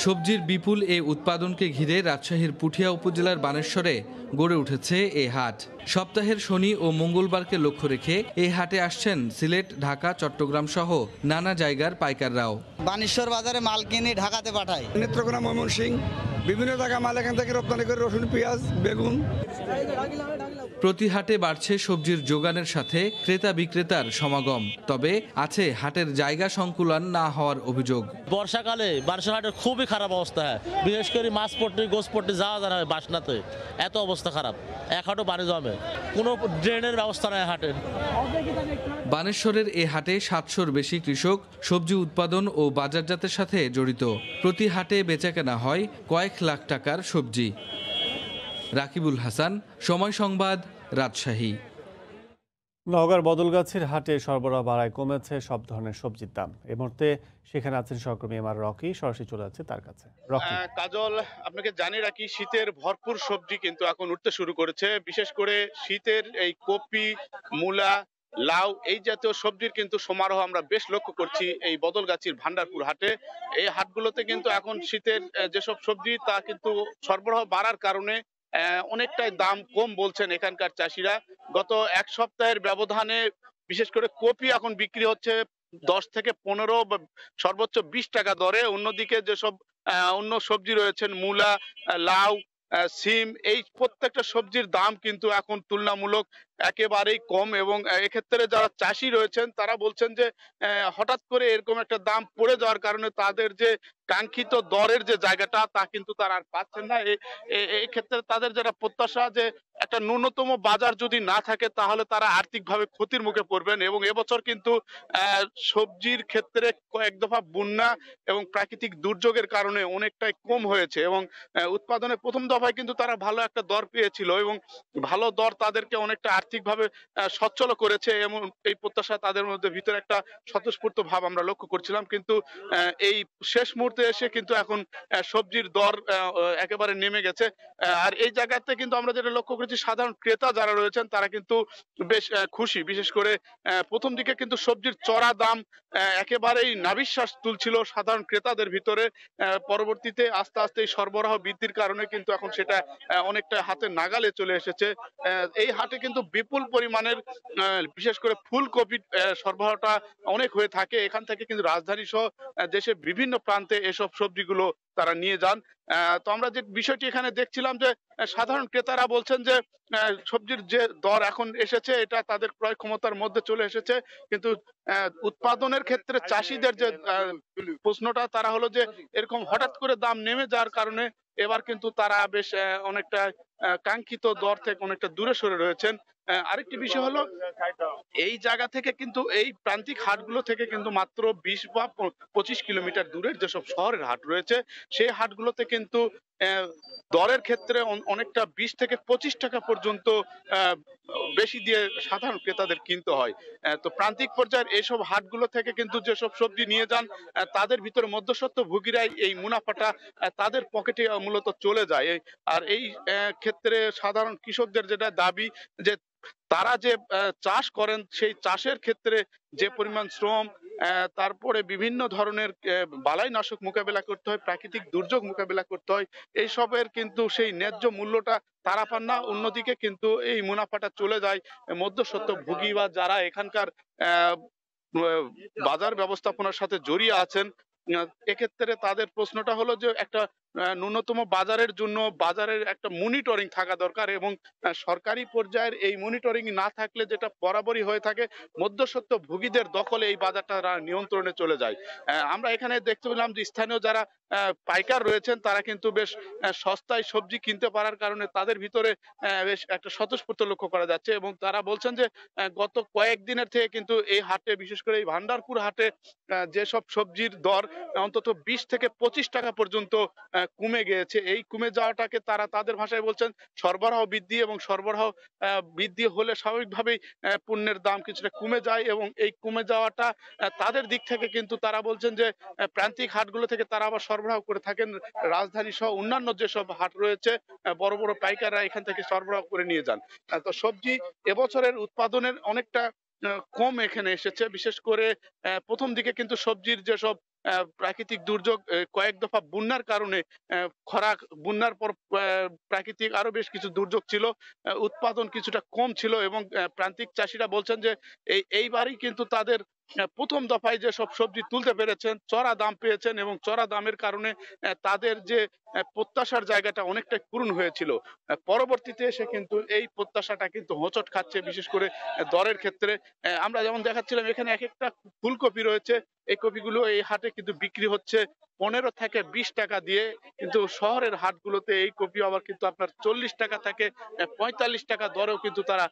সবজির বিপুল এই উৎপাদনকে ঘিরে রাজশাহীর পুঠিয়া উপজেলার বানেশ্বরে গড়ে উঠেছে এই হাট। সপ্তাহের শনি ও মঙ্গলবারকে লক্ষ্য রেখে এই হাটে আসছেন সিলেট, ঢাকা, চট্টগ্রাম সহ নানা জায়গার পাইকাররাও। বানেশ্বর বাজারে মাল কিনে ঢাকাতে পাঠায়। নেত্রকোনা, ময়মনসিংহ, বিভিন্ন জায়গায় মাল এখান থেকে রপ্তানি করে, রসুন, পেঁয়াজ, বেগুন। প্রতি হাটে বাড়ছে সবজির যোগানের সাথে ক্রেতা বিক্রেতার সমাগম। তবে আছে হাটের জায়গা সংকুলান না হওয়ার অভিযোগ। বর্ষাকালে বানেশ্বর খুবই খারাপ অবস্থা, বিশেষ করে মাছ পট্টি, গোস পট্টি যাওয়া যায় না বাসনাতে, এত অবস্থা খারাপ। এক হাটও পানি জমে, কোনো ড্রেনের ব্যবস্থা নেই হাটের। বানেশ্বরের এ হাটে 700-র বেশি কৃষক সবজি উৎপাদন ও বাজারজাতের সাথে জড়িত। প্রতি হাটে বেচাকেনা হয় কয়েক লাখ টাকার সবজি। রাকিবুল হাসান, সময় সংবাদ, রাজশাহী। নওগাঁর বদলগাছির হাটে সরবরাহ বাড়ায় কমেছে সব ধরনের সবজির দাম। এই মুহূর্তে সেখানে আছেন সহকর্মী এমআর রকি, সরাসরি চলে যাচ্ছে তার কাছে। রকি। কাজল, আপনাকে জানিয়ে রাখি, শীতের ভরপুর সবজি কিন্তু এখন উঠতে শুরু করেছে। বিশেষ করে শীতের এই কপি, মূলা, লাউ এই জাতীয় সবজির কিন্তু সমারোহ আমরা বেশ লক্ষ্য করছি এই বদলগাছির ভান্ডারপুর হাটে। এই হাটগুলোতে কিন্তু এখন শীতের যেসব সবজি তা কিন্তু সরবরাহ বাড়ার কারণে অনেকটাই দাম কম বলছেন এখানকার চাষিরা। গত এক সপ্তাহের ব্যবধানে বিশেষ করে কপি এখন বিক্রি হচ্ছে 10 থেকে 15 বা সর্বোচ্চ 20 টাকা দরে। অন্যদিকে যেসব অন্য সবজি রয়েছেন, মূলা, লাউ, সিম, এই প্রত্যেকটা সবজির দাম কিন্তু এখন তুলনামূলক একেবারেই কম। এবং এক্ষেত্রে যারা চাষি রয়েছেন তারা বলছেন যে হঠাৎ করে এরকম একটা দাম পড়ে যাওয়ার কারণে তাদের যে কাঙ্ক্ষিত দরের যে জায়গাটা তা কিন্তু তারা আর পাচ্ছেন না। এই ক্ষেত্রে তাদের যেটা প্রত্যাশা যে একটা ন্যূনতম বাজার যদি না থাকে তাহলে তারা আর্থিকভাবে ক্ষতির মুখে পড়বেন। এবং এবছর কিন্তু সবজির ক্ষেত্রে কয়েক দফা বন্যা এবং প্রাকৃতিক দুর্যোগের কারণে অনেকটাই কম হয়েছে এবং উৎপাদনের প্রথম দফায় কিন্তু তারা ভালো একটা দর পেয়েছিল এবং ভালো দর তাদেরকে অনেকটা আর্থিকভাবে সচ্ছল করেছে এবং এই প্রত্যাশা তাদের মধ্যে ভিতরে একটা স্বতঃস্ফূর্ত ভাব আমরা লক্ষ্য করছিলাম। কিন্তু এই শেষ মুহূর্তে এসে কিন্তু এখন সবজির দর একেবারে নেমে গেছে। আর এই জায়গাতে কিন্তু আমরা যেটা লক্ষ্য করেছি, সাধারণ ক্রেতা যারা রয়েছেন তারা কিন্তু বেশ খুশি। বিশেষ করে প্রথম দিকে কিন্তু সবজির চড়া দাম একেবারেই নাভিশ্বাস তুলছিল সাধারণ ক্রেতাদের ভিতরে। পরবর্তীতে আস্তে আস্তে এই সরবরাহ বৃদ্ধির কারণে কিন্তু এখন সেটা অনেকটা হাতের নাগালে চলে এসেছে। এই হাটে কিন্তু বিপুল পরিমাণের বিশেষ করে ফুলকপির সরবরাহটা অনেক হয়ে থাকে। এখান থেকে কিন্তু রাজধানী সহ দেশের বিভিন্ন প্রান্তে এসব সবজিগুলো তারা নিয়ে যান। তো আমরা যে বিষয়টি এখানে দেখছিলাম যে সাধারণ ক্রেতারা বলছেন যে সবজির যে দর এখন এসেছে এটা তাদের ক্রয় ক্ষমতার মধ্যে চলে এসেছে, কিন্তু উৎপাদনের ক্ষেত্রে চাষিদের যে প্রশ্নটা তারা হলো যে এরকম হঠাৎ করে দাম নেমে যাওয়ার কারণে এবার কিন্তু তারা বেশ অনেকটা কাঙ্ক্ষিত দর থেকে অনেকটা দূরে সরে রয়েছেন। আরেকটি বিষয় হলো এই জায়গা থেকে কিন্তু এই প্রান্তিক হাটগুলো থেকে কিন্তু মাত্র 20 বা 25 কিলোমিটার দূরের যেসব শহরের হাট রয়েছে সেই হাটগুলোতে কিন্তু দরের ক্ষেত্রে অনেকটা 20 থেকে 25 টাকা পর্যন্ত বেশি দিয়ে সাধারণ ক্রেতাদের কিনতে হয়। তো প্রান্তিক পর্যায়ের এইসব হাটগুলো থেকে কিন্তু যেসব সবজি নিয়ে যান তাদের ভিতরে মধ্যস্বত্ব ভোগীরাই এই মুনাফাটা তাদের পকেটে মূলত চলে যায়। আর এই ক্ষেত্রে সাধারণ কৃষকদের যেটা দাবি যে তারা যে চাষ করেন সেই চাষের ক্ষেত্রে যে পরিমাণ শ্রম, তারপরে বিভিন্ন ধরনের বালাইনাশক মোকাবেলা করতে হয়, প্রাকৃতিক দুর্যোগ মোকাবেলা করতে হয়, এইসবের কিন্তু সেই ন্যায্য মূল্যটা তারা পান না। অন্যদিকে কিন্তু এই মুনাফাটা চলে যায় মধ্যস্বত্ব ভোগী বা যারা এখানকার বাজার ব্যবস্থাপনার সাথে জড়িয়ে আছেন। এক্ষেত্রে তাদের প্রশ্নটা হলো যে একটা ন্যূনতম বাজারের জন্য বাজারের একটা মনিটরিং থাকা দরকার এবং সরকারি পর্যায়ের এই মনিটরিং না থাকলে যেটা বরাবরই হয়ে থাকে মধ্যস্বত্ব ভোগীদের দখলে এই বাজারটা নিয়ন্ত্রণে চলে যায়। আমরা এখানে দেখতে পেলাম যে স্থানীয় যারা পাইকার রয়েছেন তারা কিন্তু বেশ সস্তায় সবজি কিনতে পারার কারণে তাদের ভিতরে বেশ একটা স্বতঃস্ফূর্ত লক্ষ্য করা যাচ্ছে এবং তারা বলছেন যে গত কয়েকদিনের থেকে কিন্তু এই হাটে, বিশেষ করে এই ভান্ডারপুর হাটে যেসব সবজির দর অন্তত 20 থেকে 25 টাকা পর্যন্ত কমে গিয়েছে। এই কমে যাওয়াটাকে তারা তাদের ভাষায় বলছেন সরবরাহ বৃদ্ধি, এবং সরবরাহ বৃদ্ধি হলে স্বাভাবিকভাবেই পণ্যের দাম কিছুটা কমে যায়, এবং এই কমে যাওয়াটা তাদের দিক থেকে কিন্তু তারা বলছেন যে প্রান্তিক হাটগুলো থেকে তারা আবার সরবরাহ করে থাকেন রাজধানী সহ অন্যান্য যেসব হাট রয়েছে, বড় বড় পাইকাররা এখান থেকে সরবরাহ করে নিয়ে যান। তো সবজি এবছরের উৎপাদনের অনেকটা কম এখানে এসেছে। বিশেষ করে প্রথম দিকে কিন্তু সবজির যেসব প্রাকৃতিক দুর্যোগ, কয়েক দফা বন্যার কারণে, খরা, বন্যার পর প্রাকৃতিক আরো বেশ কিছু দুর্যোগ ছিল, উৎপাদন কিছুটা কম ছিল, এবং প্রান্তিক চাষিরা বলছেন যে এইবারই কিন্তু তাদের প্রথম দফায় যে সব সবজি তুলতে পেরেছেন, চড়া দাম পেয়েছেন, এবং চড়া দামের কারণে তাদের যে প্রত্যাশার জায়গাটা অনেকটাই পূরণ হয়েছিল। পরবর্তীতে এসে কিন্তু এই প্রত্যাশাটা কিন্তু হোঁচট খাচ্ছে, বিশেষ করে দরের ক্ষেত্রে। আমরা যেমন দেখাচ্ছিলাম এখানে এক একটা ফুলকপি রয়েছে, এই কপিগুলো এই হাটে কিন্তু বিক্রি হচ্ছে 15 থেকে 20 টাকা দিয়ে, কিন্তু শহরের হাটগুলোতে এই কপি আবার কিন্তু আপনার 40 টাকা থেকে 45 টাকা দরেও কিন্তু তারা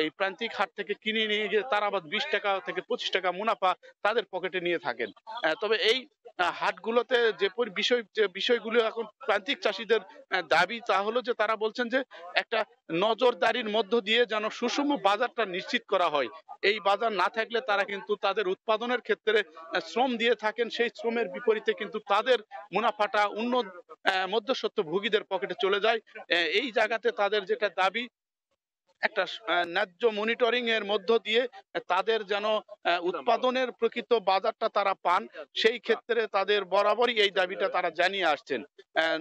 এই প্রান্তিক হাট থেকে কিনে নিয়ে গিয়ে তারা আবার 20 টাকা থেকে 25 টাকা মুনাফা তাদের পকেটে নিয়ে থাকেন। তবে এই হাটগুলোতে যে বিষয়গুলো এখন প্রান্তিক চাষীদের দাবি, তা হলো যে তারা বলছেন যে একটা নজরদারির মধ্য দিয়ে যেন সুষম বাজারটা নিশ্চিত করা হয়। এই বাজার না থাকলে তারা কিন্তু তাদের উৎপাদনের ক্ষেত্রে শ্রম দিয়ে থাকেন, সেই শ্রমের বিপরীতে কিন্তু তাদের মুনাফাটা অন্য মধ্যস্বত্বভোগীদের পকেটে চলে যায়। এই জায়গাতে তাদের যেটা দাবি, একটা ন্যায্য মনিটরিং এর মধ্য দিয়ে তাদের যেন উৎপাদনের প্রকৃত বাজারটা তারা পান, সেই ক্ষেত্রে তাদের বরাবরই এই দাবিটা তারা জানিয়ে আসছেন।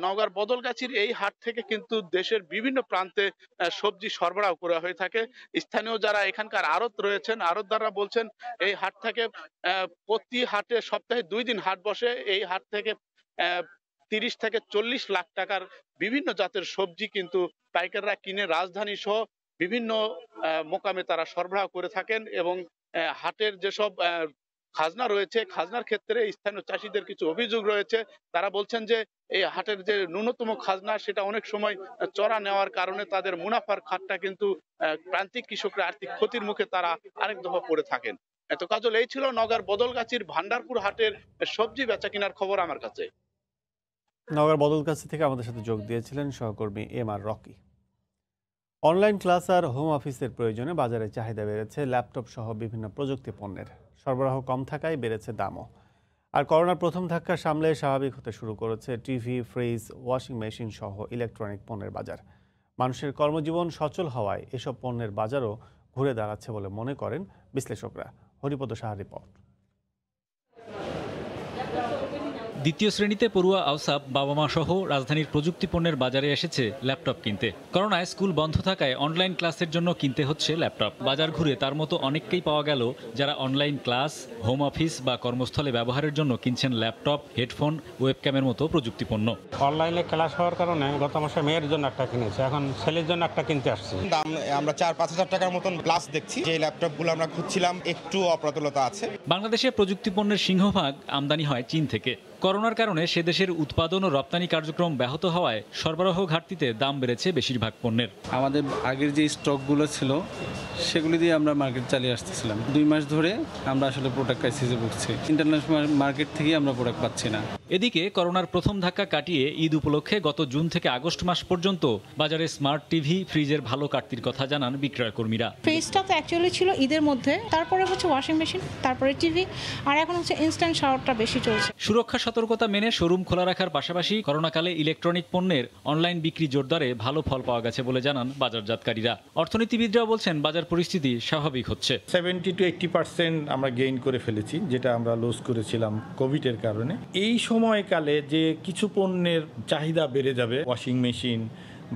নওগাঁর বদলগাছির এই হাট থেকে কিন্তু দেশের বিভিন্ন প্রান্তে সবজি সরবরাহ করা হয়ে থাকে। স্থানীয় যারা এখানকার আড়ত রয়েছেন, আড়তদাররা বলছেন এই হাট থেকে প্রতি হাটে সপ্তাহে 2 দিন হাট বসে, এই হাট থেকে 30 থেকে 40 লাখ টাকার বিভিন্ন জাতের সবজি কিন্তু পাইকাররা কিনে রাজধানী সহ বিভিন্ন মোকামে তারা সরবরাহ করে থাকেন। এবং হাটের যেসব খাজনা রয়েছে, খাজনার ক্ষেত্রে স্থানীয় চাষীদের কিছু অভিযোগ রয়েছে। তারা বলছেন যে এই হাটের যে ন্যূনতম খাজনা, সেটা অনেক সময় চড়া নেওয়ার কারণে তাদের মুনাফার খাতটা কিন্তু প্রান্তিক কৃষকরা আর্থিক ক্ষতির মুখে তারা আরেক দফা পড়ে থাকেন। এত কাজল, এই ছিল নওগাঁর বদলগাছির ভান্ডারপুর হাটের সবজি বেচা কেনার খবর আমার কাছে। নওগাঁর বদলগাছি থেকে আমাদের সাথে যোগ দিয়েছিলেন সহকর্মী MR রকি। অনলাইন ক্লাস আর হোম অফিসের প্রয়োজনে বাজারে চাহিদা বেড়েছে ল্যাপটপ সহ বিভিন্ন প্রযুক্তি পণ্যের। সরবরাহ কম থাকায় বেড়েছে দামও। আর করোনার প্রথম ধাক্কা সামলে স্বাভাবিক হতে শুরু করেছে টিভি, ফ্রিজ, ওয়াশিং মেশিন সহ ইলেকট্রনিক পণ্যের বাজার। মানুষের কর্মজীবন সচল হওয়ায় এসব পণ্যের বাজারও ঘুরে দাঁড়াচ্ছে বলে মনে করেন বিশ্লেষকরা। হরিপদ সাহার রিপোর্ট। দ্বিতীয় শ্রেণীতে পড়ুয়া আওসাব বাবা মা সহ রাজধানীর প্রযুক্তি পণ্যের বাজারে এসেছে ল্যাপটপ কিনতে। করোনায় স্কুল বন্ধ থাকায় অনলাইন ক্লাসের জন্য কিনতে হচ্ছে ল্যাপটপ। বাজার ঘুরে তার মতো অনেককেই পাওয়া গেল যারা অনলাইন ক্লাস, হোম অফিস বা কর্মস্থলে ব্যবহারের জন্য কিনছেন ল্যাপটপ, হেডফোন, ওয়েবক্যামের মতো প্রযুক্তি পণ্য। অনলাইনে ক্লাস হওয়ার কারণে গত মাসে মেয়ের জন্য একটা কিনেছি, এখন ছেলের জন্য একটা কিনতে আসছি। দাম আমরা 4-5 হাজার টাকার মতন প্লাস দেখছি। যে ল্যাপটপগুলো আমরা খুঁজছিলাম একটু অপ্রতুলতা আছে। বাংলাদেশে প্রযুক্তি পণ্যের সিংহভাগ আমদানি হয় চীন থেকে। করোনার কারণে সে দেশের উৎপাদন ও রপ্তানি কার্যক্রম ব্যাহত হওয়ায় সরবরাহ ঘাটতিতে দাম বেড়েছে বেশিরভাগ পণ্যের। আমাদের আগের যে স্টকগুলো ছিল সেগুলি দিয়ে আমরা মার্কেট চালিয়ে আসতেছিলাম। 2 মাস ধরে আমরা আসলে প্রোডাক্ট ক্রাইসিসে ভুগছি। ইন্টারন্যাশনাল মার্কেট থেকে আমরা প্রোডাক্ট পাচ্ছি না। এদিকে করোনার প্রথম ধাক্কা কাটিয়ে ঈদ উপলক্ষে গত জুন থেকে আগস্ট মাস পর্যন্ত বাজারে স্মার্ট টিভি, ফ্রিজের ভালো কাটতির কথা জানান বিক্রয় কর্মীরা। ফ্রিজটা তো অ্যাকচুয়ালি ছিল ঈদের মধ্যে, তারপরে হচ্ছে ওয়াশিং মেশিন, তারপরে টিভি, আর এখন হচ্ছে ইনস্ট্যান্ট শাওয়ারটা বেশি চলছে। সুরক্ষা সতর্কতা মেনে শোরুম খোলা রাখার পাশাপাশি করোনাকালে ইলেকট্রনিক পণ্যের অনলাইন বিক্রি জোরদারে ভালো ফল পাওয়া গেছে বলে জানান বাজারজাতকারীরা। অর্থনীতিবিদরাও বলছেন বাজার পরিস্থিতি স্বাভাবিক হচ্ছে। 70 to 80% আমরা গেইন করে ফেলেছি, যেটা আমরা লস করেছিলাম কোভিডের কারণে। এই সময়কালে যে কিছু পণ্যের চাহিদা বেড়ে যাবে, ওয়াশিং মেশিন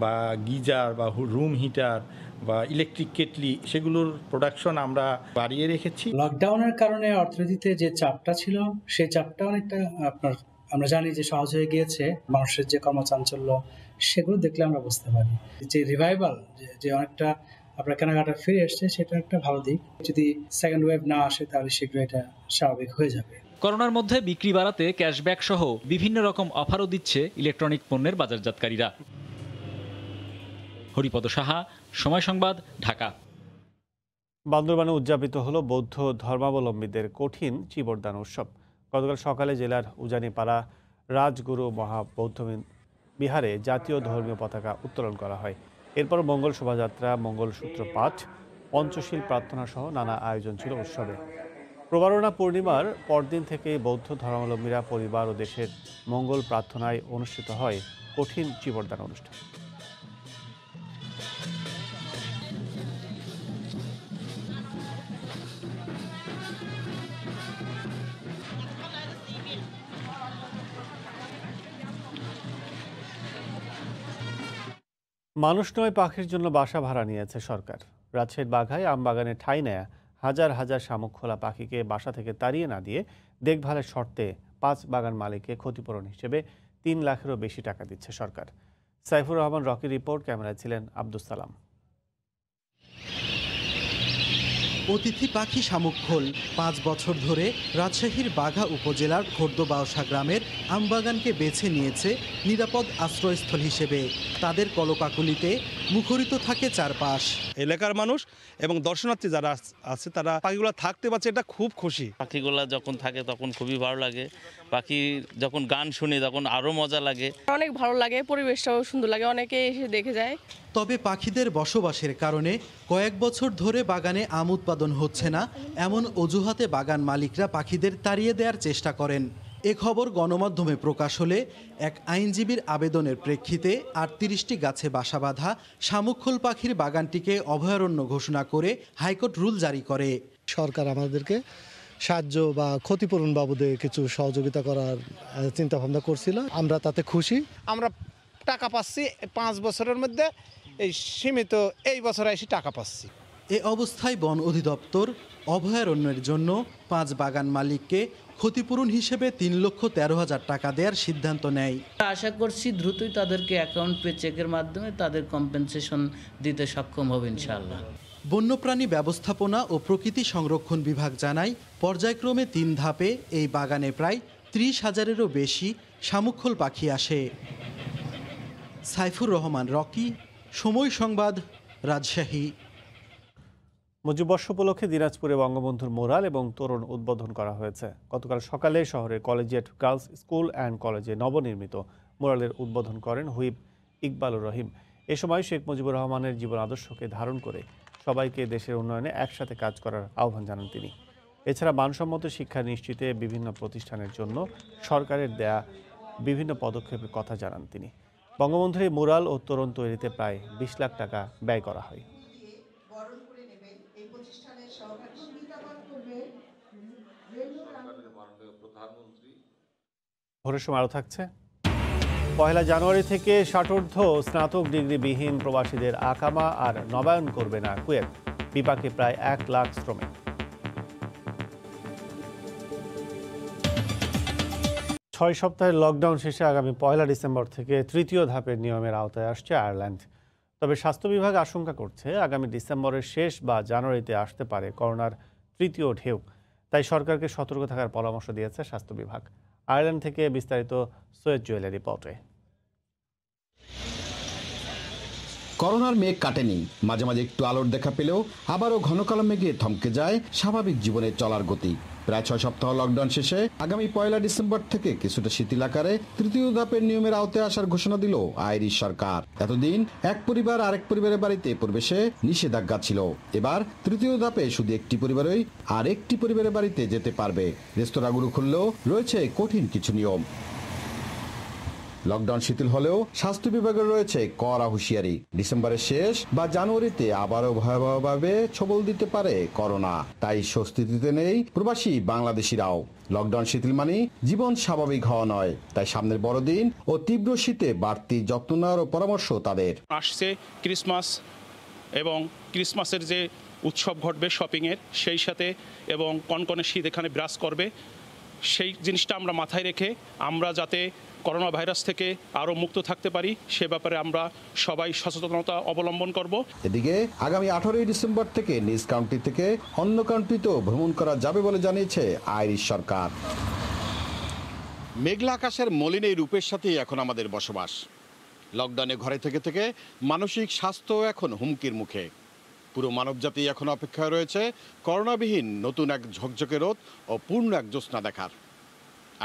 বা গিজার বা রুম হিটার বা ইলেকট্রিক কেটলি, সেগুলোর প্রোডাকশন আমরা বাড়িয়ে রেখেছি। লকডাউনের কারণে অর্থনীতিতে যে চাপটা ছিল সেই চাপটা অনেকটা আমরা জানি যে সহজ হয়ে গিয়েছে। মানুষের যে কর্মচাঞ্চল্য সেগুলো দেখলে আমরা বুঝতে পারি যে রিভাইভাল, যে অনেকটা আপনার কেনাকাটা ফিরে এসছে, সেটা একটা ভালো দিক। যদি সেকেন্ড ওয়েভ না আসে তাহলে শীঘ্র এটা স্বাভাবিক হয়ে যাবে। করোনার মধ্যে বিক্রি বাড়াতে ক্যাশব্যাক সহ বিভিন্ন রকম অফারও দিচ্ছে ইলেকট্রনিক পণ্যের বাজারজাতকারীরা। হরিপদ সাহা, সময় সংবাদ, ঢাকা। বান্দরবানে উদযাপিত হলো বৌদ্ধ ধর্মাবলম্বীদের কঠিন চীবরদান উৎসব। গতকাল সকালে জেলার উজানিপাড়া রাজগুরু মহাবৌদ্ধ বিহারে জাতীয় ধর্মীয় পতাকা উত্তোলন করা হয়। এরপর মঙ্গল শোভাযাত্রা, মঙ্গলসূত্র পাঠ, পঞ্চশীল প্রার্থনা সহ নানা আয়োজন ছিল উৎসবে। প্রবারণা পূর্ণিমার পরদিন থেকে বৌদ্ধ ধর্মাবলম্বীরা পরিবার ও দেশের মঙ্গল প্রার্থনায় অনুষ্ঠিত হয় কঠিন চিবরদান অনুষ্ঠান। মানুষ নয় পাখির জন্য বাসা ভাড়া নিয়েছে সরকার। রাজশাহীর বাঘায় আমবাগানে ঠাঁই নেয়া হাজার হাজার শামুকখোলা পাখিকে বাসা থেকে তাড়িয়ে না দিয়ে দেখভালের শর্তে 5 বাগান মালিককে ক্ষতিপূরণ হিসেবে 3 লাখেরও বেশি টাকা দিচ্ছে সরকার। সাইফুর রহমান রকি রিপোর্ট, ক্যামেরায় ছিলেন আব্দুস সালাম। অতিথি পাখি শামুকখোল 5 বছর ধরে রাজশাহীর বাঘা উপজেলার খোর্দবাউসা গ্রামের আমবাগানকে বেছে নিয়েছে নিরাপদ আশ্রয়স্থল হিসেবে। তাদের কলকাকুলিতে মুখরিত থাকে চারপাশ। এলাকার মানুষ এবং দর্শনার্থী যারা আছে তারা পাখিগুলো থাকতে পারছে, এটা খুব খুশি। পাখিগুলা যখন থাকে তখন খুবই ভালো লাগে, পাখি যখন গান শুনি তখন আরও মজা লাগে, অনেক ভালো লাগে, পরিবেশটাও সুন্দর লাগে, অনেকে এসে দেখে যায়। তবে পাখিদের বসবাসের কারণে কয়েক বছর ধরে বাগানে আম উৎপাদন হচ্ছে না, এমন অজুহাতে বাগান মালিকরা পাখিদের তাড়িয়ে দেওয়ার চেষ্টা করেন। এ খবর গণমাধ্যমে প্রকাশ হলে এক আইনজীবীর আবেদনের প্রেক্ষিতে 38টি গাছে বাসা বাঁধা শামুকখোল পাখির বাগানটিকে অভয়ারণ্য ঘোষণা করে হাইকোর্ট রুল জারি করে। সরকার আমাদেরকে সাহায্য বা ক্ষতিপূরণ বাবদে কিছু সহযোগিতা করার চিন্তা ভাবনা করছিল, আমরা তাতে খুশি। আমরা টাকা পাচ্ছি 5 বছরের মধ্যে, এই সীমিত এই বছর এসে টাকা পাচ্ছি। এ অবস্থায় বন অধিদপ্তর অভয়ারণ্যের জন্য 5 বাগান মালিককে ক্ষতিপূরণ হিসেবে 3,13,000 টাকা দেওয়ার সিদ্ধান্ত নেয়। আশা করছি দ্রুতই তাদেরকে অ্যাকাউন্ট পে চেকের মাধ্যমে তাদের কম্পেনসেশন দিতে সক্ষম হবে ইনশাআল্লাহ। বন্যপ্রাণী ব্যবস্থাপনা ও প্রকৃতি সংরক্ষণ বিভাগ জানায়, পর্যায়ক্রমে 3 ধাপে এই বাগানে প্রায় 30,000-এরও বেশি শামুকখোল পাখি আসে। সাইফুর রহমান রকি, সময় সংবাদ, রাজশাহী। মুজিববর্ষ উপলক্ষে দিনাজপুরে বঙ্গবন্ধুর মোরাল এবং তোরণ উদ্বোধন করা হয়েছে। গতকাল সকালে শহরের কলেজিয়েট গার্লস স্কুল অ্যান্ড কলেজে নবনির্মিত মোরালের উদ্বোধন করেন হুইপ ইকবালুর রহিম। এ সময় শেখ মুজিবুর রহমানের জীবন আদর্শকে ধারণ করে সবাইকে দেশের উন্নয়নে একসাথে কাজ করার আহ্বান জানান তিনি। এছাড়া মানসম্মত শিক্ষা নিশ্চিতে বিভিন্ন প্রতিষ্ঠানের জন্য সরকারের দেয়া বিভিন্ন পদক্ষেপের কথা জানান তিনি। বঙ্গবন্ধুর এই মোরাল ও তোরণ তৈরিতে প্রায় 20 লাখ টাকা ব্যয় করা হয়। ভোরের সময় আরও থাকছে। 1 জানুয়ারি থেকে ষাটোর্ধ্ব স্নাতক ডিগ্রিবিহীন প্রবাসীদের আকামা আর নবায়ন করবে না কুয়েত। বিপাকে প্রায় 1 লাখ শ্রমিক। 6 সপ্তাহের লকডাউন শেষে আগামী 1 ডিসেম্বর থেকে 3য় ধাপের নিয়মের আওতায় আসছে আয়ারল্যান্ড। তবে স্বাস্থ্য বিভাগ আশঙ্কা করছে আগামী ডিসেম্বরের শেষ বা জানুয়ারিতে আসতে পারে করোনার 3য় ঢেউ। তাই সরকারকে সতর্ক থাকার পরামর্শ দিয়েছে স্বাস্থ্য বিভাগ। আয়ারল্যান্ড থেকে বিস্তারিত সৈয়দ জুয়েলের রিপোর্টে। করোনার মেঘ কাটেনি, মাঝে মাঝে একটু আলোর দেখা পেলেও আবারও ঘন কালো মেঘে থমকে যায় স্বাভাবিক জীবনে চলার গতি। প্রায় 6 সপ্তাহ লকডাউন শেষে আগামী 1 ডিসেম্বর থেকে কিছুটা শিথিল আকারে 3য় ধাপের নিয়মের আওতায় আসার ঘোষণা দিল আইরিশ সরকার। এতদিন এক পরিবার আরেক পরিবারের বাড়িতে প্রবেশে নিষেধাজ্ঞা ছিল। এবার 3য় ধাপে শুধু একটি পরিবারই আর একটি পরিবারের বাড়িতে যেতে পারবে। রেস্তোরাঁগুলো খুললেও রয়েছে কঠিন কিছু নিয়ম। লকডাউন শিথিল হলেও স্বাস্থ্য বিভাগের রয়েছে কড়া হুঁশিয়ারি। ডিসেম্বরের শেষ বা জানুয়ারিতে আবারও ভয়াবহভাবে ছবল দিতে পারে করোনা। তাই স্বস্তি দিতে নেই প্রবাসী বাংলাদেশিরাও। লকডাউন শিথিল মানে জীবন স্বাভাবিক হওয়া নয়। তাই সামনের বড়দিন ও তীব্র শীতে বাড়তি যত্ন নেওয়ার পরামর্শ তাদের। আসছে ক্রিসমাস এবং ক্রিসমাসের যে উৎসব ঘটবে শপিংয়ের, সেই সাথে এবং কনকনে শীত এখানে বিরাজ করবে, সেই জিনিসটা আমরা মাথায় রেখে আমরা যাতে করোনা ভাইরাস থেকে আরও মুক্ত থাকতে পারি সে ব্যাপারে আমরা সবাই সচেতনতা অবলম্বন করব। এদিকে আগামী 18 ডিসেম্বর থেকে নিজ কাউন্টি থেকে অন্য কাউন্টিতেও ভ্রমণ করা যাবে বলে জানিয়েছে আইরিশ সরকার। মেঘলা আকাশের মলিন এই রূপের সাথেই এখন আমাদের বসবাস। লকডাউনে ঘরে থেকে থেকে মানসিক স্বাস্থ্য এখন হুমকির মুখে। পুরো মানবজাতি এখন অপেক্ষায় রয়েছে করোনাবিহীন নতুন এক ঝকঝকে রোদ ও পূর্ণ এক জ্যোৎস্না দেখার।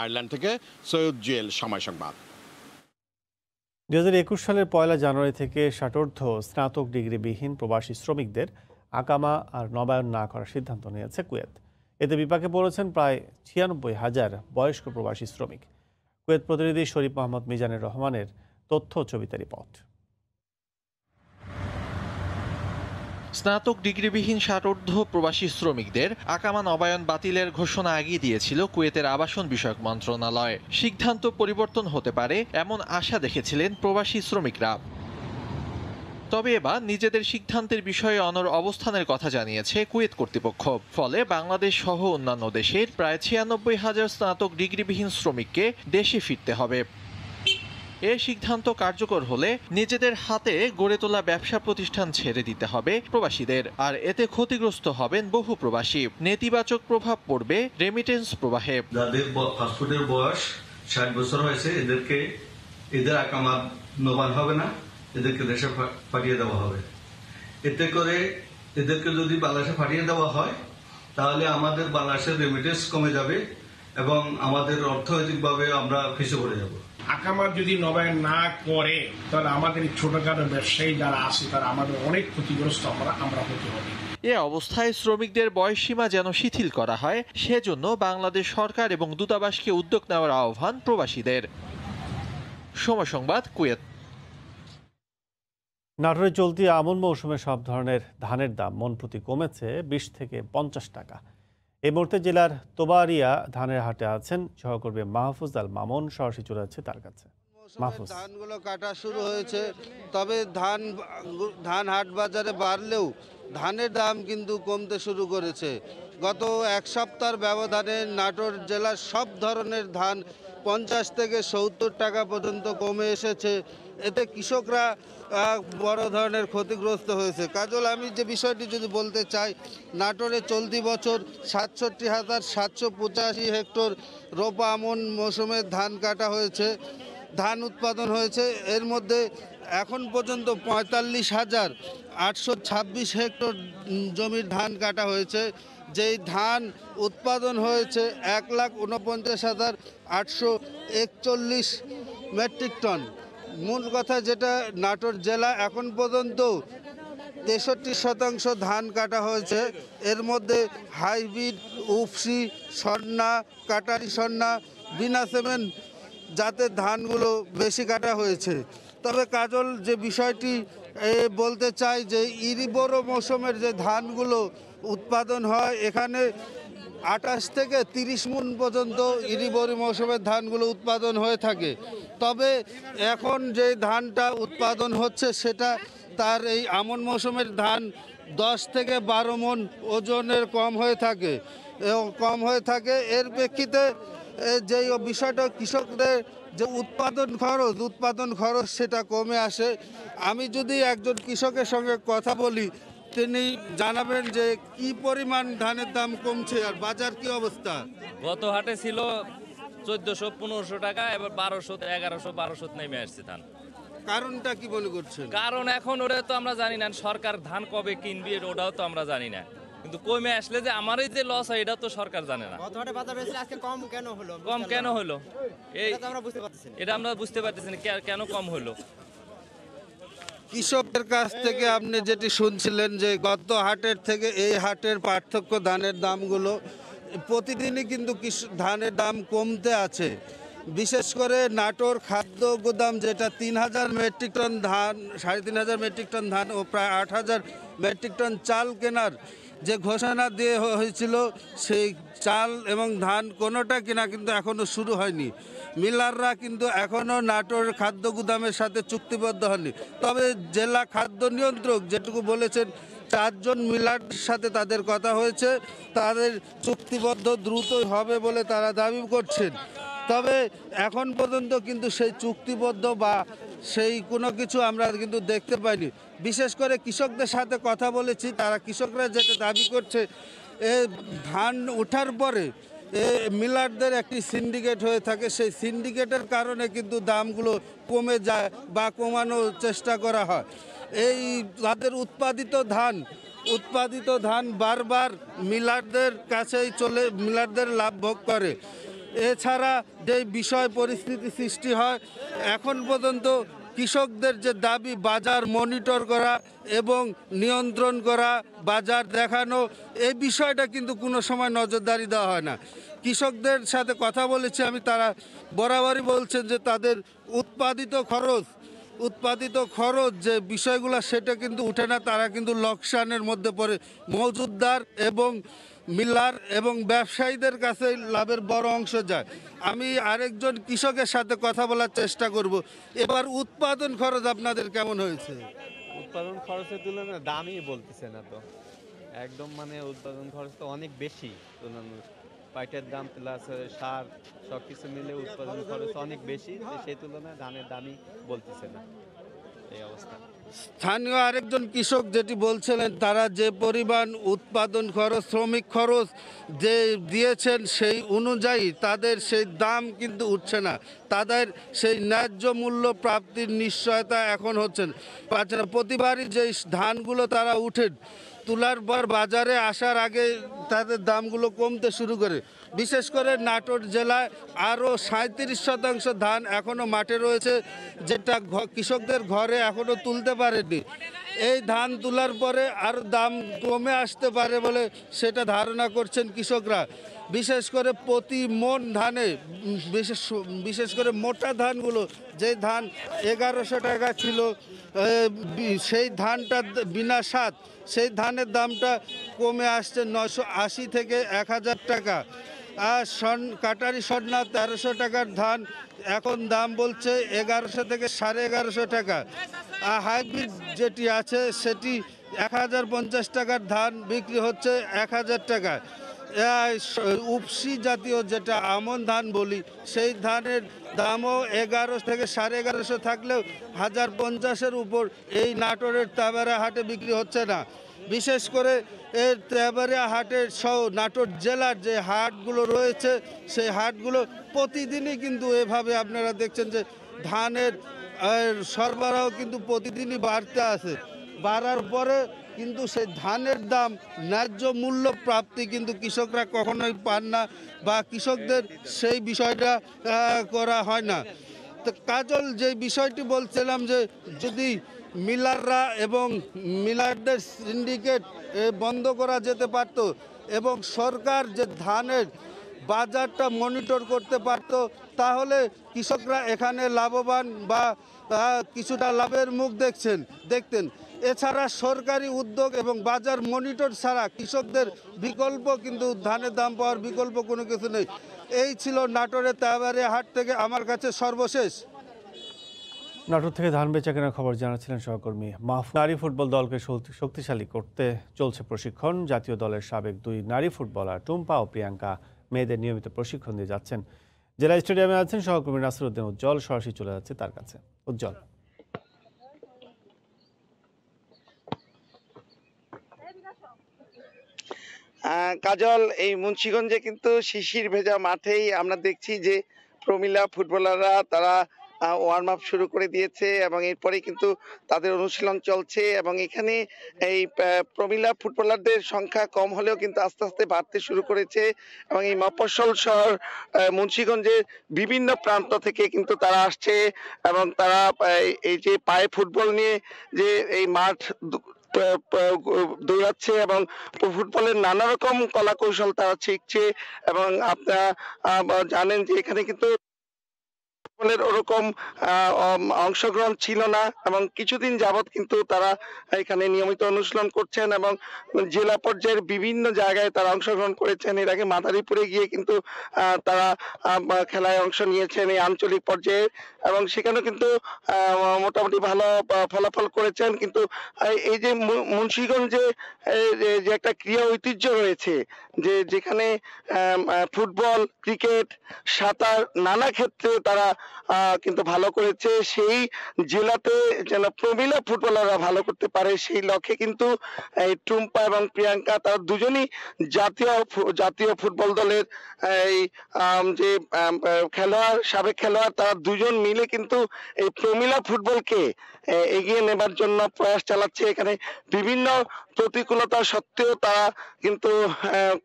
আয়ারল্যান্ড থেকে সৈয়দ জুয়েল, সময় সংবাদ। 2021 সালের 1 জানুয়ারি থেকে ষাটোর্ধ্ব স্নাতক ডিগ্রিবিহীন প্রবাসী শ্রমিকদের আকামা আর নবায়ন না করার সিদ্ধান্ত নিয়েছে কুয়েত। এতে বিপাকে পড়েছেন প্রায় 96,000 বয়স্ক প্রবাসী শ্রমিক। কুয়েত প্রতিনিধি শরীফ মোহাম্মদ মিজানের রহমানের তথ্য ছবিতে রিপোর্ট। স্নাতক ডিগ্রিবিহীন ষাটোর্ধ্ব প্রবাসী শ্রমিকদের আকামা নবায়ন বাতিলের ঘোষণা আগিয়ে দিয়েছিল কুয়েতের আবাসন বিষয়ক মন্ত্রণালয়। সিদ্ধান্ত পরিবর্তন হতে পারে এমন আশা দেখেছিলেন প্রবাসী শ্রমিকরা। তবে এবার নিজেদের সিদ্ধান্তের বিষয়ে অনড় অবস্থানের কথা জানিয়েছে কুয়েত কর্তৃপক্ষ। ফলে বাংলাদেশ সহ অন্যান্য দেশের প্রায় 96,000 স্নাতক ডিগ্রিবিহীন শ্রমিককে দেশে ফিরতে হবে। এ সিদ্ধান্ত কার্যকর হলে নিজেদের হাতে গড়ে তোলা ব্যবসা প্রতিষ্ঠান ছেড়ে দিতে হবে প্রবাসীদের, আর এতে ক্ষতিগ্রস্ত হবেন বহু প্রবাসী। নেতিবাচক প্রভাব পড়বে রেমিটেন্স প্রবাহে। যাদের পাসপোর্টের বয়স 60 বছর হয়েছে এদের আকামা নবায়ন হবে না, এদেরকে দেশে পাঠিয়ে দেওয়া হবে। এতে করে এদেরকে যদি বাংলাদেশে পাঠিয়ে দেওয়া হয় তাহলে আমাদের বাংলাদেশের রেমিটেন্স কমে যাবে এবং আমাদের অর্থনৈতিকভাবে আমরা পিছিয়ে পড়ে যাব। আকামার যদি নবায়ন না করে তাহলে আমাদের ছোটখাটো ব্যবসায়ী যারা আছে তারা আমাদের অনেক ক্ষতিগ্রস্ত আমরা হতে হবে। এ অবস্থায় শ্রমিকদের বয়সসীমা যেন শিথিল করা হয় সেজন্য বাংলাদেশ সরকার এবং দূতাবাসকে উদ্যোগ নেওয়ার আহ্বান প্রবাসীদের। সময় সংবাদ, কুয়েত। নাটোরে চলতি আমন মৌসুমে সব ধরনের ধানের দাম মন প্রতি কমেছে 20 থেকে 50 টাকা। এই মুহূর্তে জেলার তোবারিয়া ধানের হাটে আছেন সহকর্মী মাহফুজ আল মামুন। সরাসরি চলে যাচ্ছে তার কাছে। মাহফুজ, ধানগুলো কাটা শুরু হয়েছে, তবে ধান হাট বাজারে বাড়লেও ধানের দাম কিন্তু কমতে শুরু করেছে। গত এক সপ্তাহের ব্যবধানে নাটোর জেলার সব ধরনের ধান 50 থেকে 70 টাকা পর্যন্ত কমে এসেছে। এতে কৃষকরা বড় ধরনের ক্ষতিগ্রস্ত হয়েছে। কাজল, আমি যে বিষয়টি যদি বলতে চাই, নাটোরে চলতি বছর 67,785 হেক্টর রোপা আমন মৌসুমের ধান কাটা হয়েছে, ধান উৎপাদন হয়েছে। এর মধ্যে এখন পর্যন্ত 45,826 হেক্টর জমির ধান কাটা হয়েছে। যেই ধান উৎপাদন হয়েছে 1,49,841 মেট্রিক টন। মূল কথা যেটা, নাটোর জেলা এখন পর্যন্ত 63% ধান কাটা হয়েছে। এর মধ্যে হাইব্রিড, উফসি, স্বর্ণা, কাটারি স্বর্ণা, বিনা সেমেন্ট জাতের ধানগুলো বেশি কাটা হয়েছে। তবে কাজল, যে বিষয়টি বলতে চাই যে ইরিবোরো মৌসুমের যে ধানগুলো উৎপাদন হয়, এখানে 28 থেকে 30 মণ পর্যন্ত ইরিবোরো মৌসুমের ধানগুলো উৎপাদন হয়ে থাকে। তবে এখন যে ধানটা উৎপাদন হচ্ছে সেটা তার এই আমন মৌসুমের ধান 10 থেকে 12 মণ ওজনের কম হয়ে থাকে। এর প্রেক্ষিতে যে বিষয়টা কৃষকদের যে উৎপাদন খরচ সেটা কমে আসে। আমি যদি একজন কৃষকের সঙ্গে কথা বলি, তিনি জানাবেন যে কি পরিমাণ ধানের দাম কমছে আর বাজার কি অবস্থা। গত হাটে ছিল 1400-1500 টাকা, এবার 1200-1100-1200 নেমে আসছে ধান। কারণটা কি মনে করছেন? কারণ এখন ওটা তো আমরা জানি না, সরকার ধান কবে কিনবে ওটাও তো আমরা জানি না, কিন্তু কমে আসলে যে আমারই যে লস হয় এটা তো সরকার জানে না। কম কেন হলো এটা আমরা বুঝতে পারতেছি না কেন কম হলো। কৃষকের কাছ থেকে আপনি যেটি শুনছিলেন যে গত হাটের থেকে এই হাটের পার্থক্য, ধানের দামগুলো প্রতিদিনই কিন্তু ধানের দাম কমতে আছে। বিশেষ করে নাটোর খাদ্য গোদাম, যেটা 3,000 মেট্রিক টন ধান, 3,500 মেট্রিক টন ধান ও প্রায় 8,000 মেট্রিক টন চাল কেনার যে ঘোষণা দিয়ে হয়েছিল, সেই চাল এবং ধান কোনোটা কেনা কিন্তু এখনও শুরু হয়নি। মিলাররা কিন্তু এখনও নাটোর খাদ্য গুদামের সাথে চুক্তিবদ্ধ হয়নি। তবে জেলা খাদ্য নিয়ন্ত্রক যেটুকু বলেছেন, 4 জন মিলারের সাথে তাদের কথা হয়েছে, তাদের চুক্তিবদ্ধ দ্রুতই হবে বলে তারা দাবি করছেন। তবে এখন পর্যন্ত কিন্তু সেই চুক্তিবদ্ধ বা সেই কোনো কিছু আমরা কিন্তু দেখতে পাইনি। বিশেষ করে কৃষকদের সাথে কথা বলেছি, তারা কৃষকরা যেটা দাবি করছে, ধান ওঠার পরে মিলারদের একটি সিন্ডিকেট হয়ে থাকে, সেই সিন্ডিকেটের কারণে কিন্তু দামগুলো কমে যায় বা কমানোর চেষ্টা করা হয়। এই তাদের উৎপাদিত ধান বারবার মিলারদের কাছেই মিলারদের লাভ ভোগ করে। এছাড়া যে বিষয় পরিস্থিতি সৃষ্টি হয় এখন পর্যন্ত কৃষকদের যে দাবি বাজার মনিটর করা এবং নিয়ন্ত্রণ করা, বাজার দেখানো, এই বিষয়টা কিন্তু কোনো সময় নজরদারি দেওয়া হয় না। কৃষকদের সাথে কথা বলেছি আমি, তারা বরাবরই বলছেন যে তাদের উৎপাদিত খরচ যে বিষয়গুলো সেটা কিন্তু উঠে না, তারা কিন্তু লোকসানের মধ্যে পড়ে। মজুতদার এবং মিলার এবং ব্যবসায়ীদের কাছে লাভের বড় অংশ যায়। আমি আরেকজন কৃষকের সাথে কথা বলার চেষ্টা করব। এবার উৎপাদন খরচ আপনাদের কেমন হয়েছে? উৎপাদন খরচের তুলনায় দামই বলতেছে না তো, একদম মানে উৎপাদন খরচ তো অনেক বেশি তুলনায়, পাইটের দাম প্লাস সার সব কিছু মিলে উৎপাদন খরচ অনেক বেশি, সেই তুলনায় ধানের দামই বলতেছে না, এই অবস্থা। স্থানীয় আরেকজন কৃষক যেটি বলছিলেন, তারা যে পরিমাণ উৎপাদন খরচ, শ্রমিক খরচ যে দিয়েছেন সেই অনুযায়ী তাদের সেই দাম কিন্তু উঠছে না, তাদের সেই ন্যায্য মূল্য প্রাপ্তির নিশ্চয়তা এখন হচ্ছে না। প্রতিবারই যে ধানগুলো তারা উঠেন তোলার পর বাজারে আসার আগে তাদের দামগুলো কমতে শুরু করে। বিশেষ করে নাটোর জেলায় আরও 37% ধান এখনও মাঠে রয়েছে, যেটা কৃষকদের ঘরে এখনও তুলতে পারেনি। এই ধান তোলার পরে আরও দাম কমে আসতে পারে বলে সেটা ধারণা করছেন কৃষকরা। বিশেষ করে প্রতি মন ধানে, বিশেষ করে মোটা ধানগুলো, যে ধান 1100 টাকা ছিল সেই ধানটা বিনা স্বাদ, সেই ধানের দামটা কমে আসছে 980 থেকে 1000 টাকা। আর কাটারি স্বর্ণা 1300 টাকার ধান এখন দাম বলছে 1100 থেকে 1150 টাকা। আর হাইব্রিড যেটি আছে সেটি 1050 টাকার ধান বিক্রি হচ্ছে 1000 টাকা। উপসি জাতীয় যেটা আমন ধান বলি, সেই ধানের দামও 1100 থেকে 1150 থাকলেও 1050-এর উপর এই নাটোরের তাবারা হাটে বিক্রি হচ্ছে না। বিশেষ করে এই তাবারা হাটের সহ নাটোর জেলার যে হাটগুলো রয়েছে সেই হাটগুলো প্রতিদিনই কিন্তু এভাবে আপনারা দেখছেন যে ধানের সরবরাহ কিন্তু প্রতিদিনই বাড়তে আছে। বাড়ার পরে কিন্তু সেই ধানের দাম ন্যায্য মূল্য প্রাপ্তি কিন্তু কৃষকরা কখনোই পান না, বা কৃষকদের সেই বিষয়টা করা হয় না। তো কাজল, যে বিষয়টি বলছিলাম যে যদি মিলাররা এবং মিলারদের সিন্ডিকেট বন্ধ করা যেতে পারত এবং সরকার যে ধানের বাজারটা মনিটর করতে পারত, তাহলে কৃষকরা এখানে লাভবান বা কিছুটা লাভের মুখ দেখতেন। এছাড়া সরকারি উদ্যোগ এবং বাজার মনিটর ছাড়া কৃষকদের বিকল্প কিন্তু ধানের দাম পাওয়ার বিকল্প কোনো কিছু নেই। এই ছিল নাটোরের তাবারিয়া হাট থেকে আমার কাছে সর্বশেষ। নাটোর থেকে ধান বেচা কেনার খবর জানাচ্ছিলেন সহকর্মী মাহফুজ। নারী ফুটবল দলকে শক্তিশালী করতে চলছে প্রশিক্ষণ। জাতীয় দলের সাবেক 2 নারী ফুটবলার টুম্পা ও প্রিয়াঙ্কা মেয়েদের নিয়মিত প্রশিক্ষণ দিয়ে যাচ্ছেন। জেলা স্টেডিয়ামে আছেন সহকর্মী নাসিরউদ্দিন উজ্জ্বল, সরাসরি চলে যাচ্ছে তার কাছে। উজ্জ্বল, কাজল, এই মুন্সিগঞ্জে কিন্তু শিশির ভেজা মাঠেই আমরা দেখছি যে প্রমিলা ফুটবলাররা তারা ওয়ার্ম আপ শুরু করে দিয়েছে এবং এরপরে কিন্তু তাদের অনুশীলন চলছে। এবং এখানে এই প্রমিলা ফুটবলারদের সংখ্যা কম হলেও কিন্তু আস্তে আস্তে বাড়তে শুরু করেছে এবং এই মফস্বল শহর মুন্সিগঞ্জের বিভিন্ন প্রান্ত থেকে কিন্তু তারা আসছে এবং তারা এই যে পায়ে ফুটবল নিয়ে যে এই মাঠ দৌড়াচ্ছে এবং ফুটবলের নানা রকম কলা কৌশল তারা শিখছে। এবং আপনারা জানেন যে এখানে কিন্তু ওরকম অংশগ্রহণ ছিল না এবং কিছুদিন যাবৎ কিন্তু তারা এখানে নিয়মিত অনুশীলন করছেন এবং জেলা পর্যায়ের বিভিন্ন জায়গায় তারা অংশগ্রহণ করেছেন। এর আগে মাদারীপুরে গিয়ে কিন্তু তারা খেলায় অংশ নিয়েছেন এই আঞ্চলিক পর্যায়ে এবং সেখানে কিন্তু মোটামুটি ভালো ফলাফল করেছেন। কিন্তু এই যে মুন্সিগঞ্জে যে একটা ক্রীড়া ঐতিহ্য রয়েছে, যে যেখানে ফুটবল, ক্রিকেট, সাঁতার নানা ক্ষেত্রে তারা কিন্তু ভালো করেছে, সেই জেলাতে যেন প্রমিলা ফুটবলাররা ভালো করতে পারে সেই লক্ষ্যে কিন্তু এই টুম্পা এবং প্রিয়াঙ্কা তারা দুজনই জাতীয় ফুটবল দলের এই যে খেলোয়াড়, সাবেক খেলোয়াড়, তারা দুজন মিলে কিন্তু এই প্রমিলা ফুটবলকে এগিয়ে নেবার জন্য প্রয়াস চালাচ্ছে। এখানে বিভিন্ন প্রতিকূলতা সত্ত্বেও তারা কিন্তু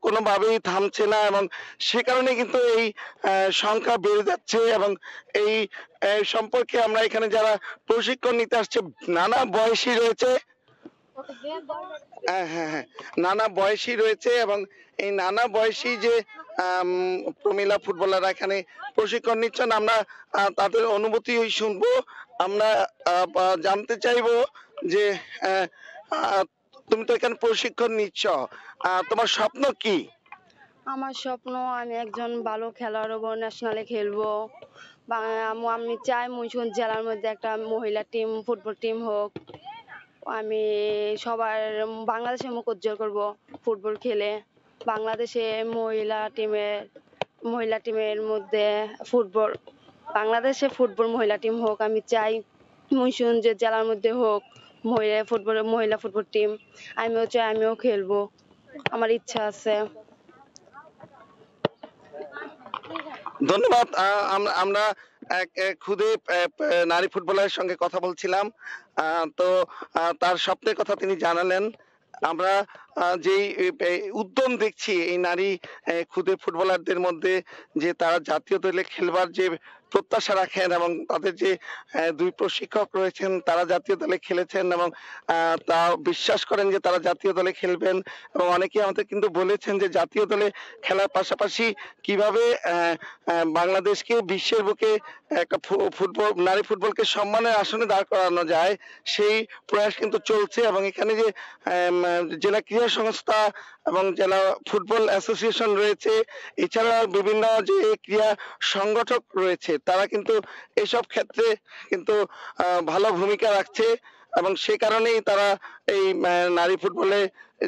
কোনোভাবেই থামছে না, এবং সে কারণে কিন্তু এই সংখ্যা বেড়ে যাচ্ছে। এবং এই সম্পর্কে আমরা এখানে যারা প্রশিক্ষণ নিতে আসছে, নানা বয়সী রয়েছে, নানা বয়সী রয়েছে, এবং এই নানা বয়সী যে প্রমিলা ফুটবলাররা এখানে প্রশিক্ষণ নিচ্ছেন, আমরা তাদের অনুভূতি শুনবো। আমরা জানতে চাইবো যে তুমি তো এখানে প্রশিক্ষণ নিচ্ছ, তোমার স্বপ্ন কি? আমার স্বপ্ন আমি একজন ভালো খেলোয়াড় হবো, ন্যাশনালে খেলবো। আমি চাই মুন্সিগঞ্জ জেলার মধ্যে একটা মহিলা টিম, ফুটবল টিম হোক। আমি সবার বাংলাদেশের মুখ উজ্জ্বল করবো ফুটবল খেলে। বাংলাদেশে মহিলা টিমের মধ্যে বাংলাদেশে ফুটবল মহিলা টিম হোক। আমি চাই মুন্সিগঞ্জ জেলার মধ্যে হোক মহিলা ফুটবল টিম। আমিও চাই আমিও খেলবো, আমার ইচ্ছা আছে। ধন্যবাদ। আমরা এক খুদে নারী ফুটবলারের সঙ্গে কথা বলছিলাম, তো তার স্বপ্নের কথা তিনি জানালেন। আমরা যে উদ্যম দেখছি এই নারী খুদে ফুটবলারদের মধ্যে, যে তারা জাতীয় দলে খেলবার যে প্রত্যাশা রাখেন, এবং তাদের যে দুই প্রশিক্ষক রয়েছেন তারা জাতীয় দলে খেলেছেন, এবং তা বিশ্বাস করেন যে তারা জাতীয় দলে খেলবেন। এবং অনেকে আমাদের কিন্তু বলেছেন যে জাতীয় দলে খেলার পাশাপাশি কিভাবে বাংলাদেশকে বিশ্বের বুকে একটা নারী ফুটবলকে সম্মানের আসনে দাঁড় করানো যায়, সেই প্রয়াস কিন্তু চলছে। এবং এখানে যে জেলা ক্রীড়া সংস্থা এবং জেলা ফুটবল অ্যাসোসিয়েশন রয়েছে, এছাড়া বিভিন্ন যে ক্রীড়া সংগঠক রয়েছে, তারা কিন্তু এসব ক্ষেত্রে কিন্তু ভালো ভূমিকা রাখছে। এবং সে কারণেই তারা এই নারী ফুটবলে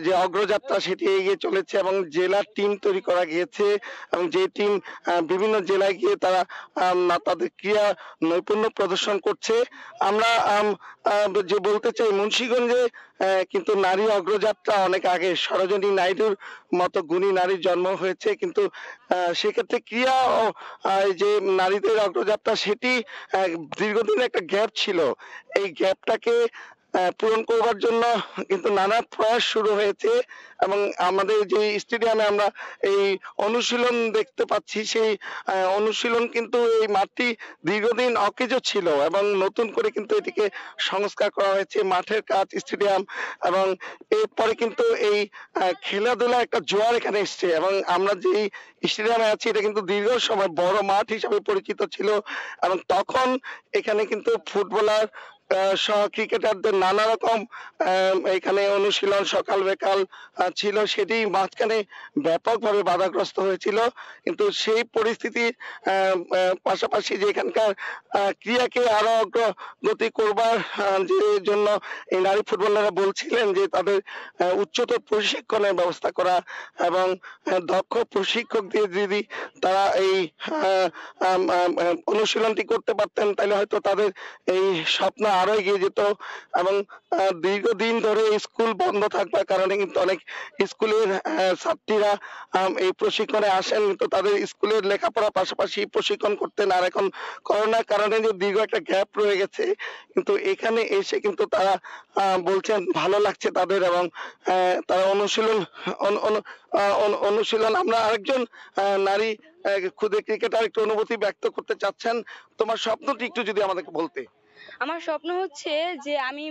যে অগ্রযাত্রা সেটি এগিয়ে চলেছে, এবং জেলার টিম তৈরি করা গিয়েছে, এবং যে টিম বিভিন্ন জেলায় গিয়ে তারা তাদের ক্রীড়া নৈপুণ্য প্রদর্শন করছে। আমরা যে বলতে চাই, মুন্সিগঞ্জে কিন্তু নারী অগ্রযাত্রা অনেক আগে সরোজিনী নাইডুর মতো গুণী নারীর জন্ম হয়েছে, কিন্তু সেক্ষেত্রে ক্রীড়া যে নারীদের অগ্রযাত্রা সেটি দীর্ঘদিন একটা গ্যাপ ছিল। এই গ্যাপটাকে পূরণ করবার জন্য কিন্তু নানা প্রয়াস শুরু হয়েছে। এবং আমাদের যে স্টেডিয়ামে আমরা এই অনুশীলন দেখতে পাচ্ছি, সেই অনুশীলন কিন্তু এই মাঠটি দীর্ঘদিন অকেজো ছিল, এবং নতুন করে কিন্তু এটিকে সংস্কার করা হয়েছে, মাঠের কাজ, স্টেডিয়াম। এবং এরপরে কিন্তু এই খেলাধুলা একটা জোয়ার এখানে এসছে। এবং আমরা যে স্টেডিয়ামে আছি, এটা কিন্তু দীর্ঘ সময় বড় মাঠ হিসাবে পরিচিত ছিল, এবং তখন এখানে কিন্তু ফুটবলার সহ ক্রিকেটারদের নানা রকম এখানে অনুশীলন সকাল বিকাল ছিল, সেটি মাঝখানে ব্যাপকভাবে বাধাগ্রস্ত হয়েছিল। কিন্তু সেই পরিস্থিতির পাশাপাশি যে এখানকার ক্রীড়াকে আরো অগ্রগতি করবার যে জন্য এই নারী ফুটবলাররা বলছিলেন যে তাদের উচ্চতর প্রশিক্ষণের ব্যবস্থা করা, এবং দক্ষ প্রশিক্ষক দিয়ে যদি তারা এই অনুশীলনটি করতে পারতেন, তাহলে হয়তো তাদের এই স্বপ্ন আরো এগিয়ে যেত। এবং দীর্ঘদিন ধরে স্কুল বন্ধ থাকবার কারণে কিন্তু অনেক স্কুলের ছাত্রীরা এই প্রশিক্ষণে আসেন, কিন্তু তাদের স্কুলের লেখাপড়ার পাশাপাশি প্রশিক্ষণ করতেন। আর এখন করোনার কারণে যে দীর্ঘ একটা গ্যাপ রয়ে গেছে, কিন্তু এখানে এসে কিন্তু তারা বলছেন ভালো লাগছে তাদের, এবং তারা অনুশীলন আমরা আরেকজন নারী খুদে ক্রিকেটার একটু অনুভূতি ব্যক্ত করতে চাচ্ছেন। তোমার স্বপ্নটি একটু যদি আমাদেরকে বলতে। আমার স্বপ্ন হচ্ছে যে আমি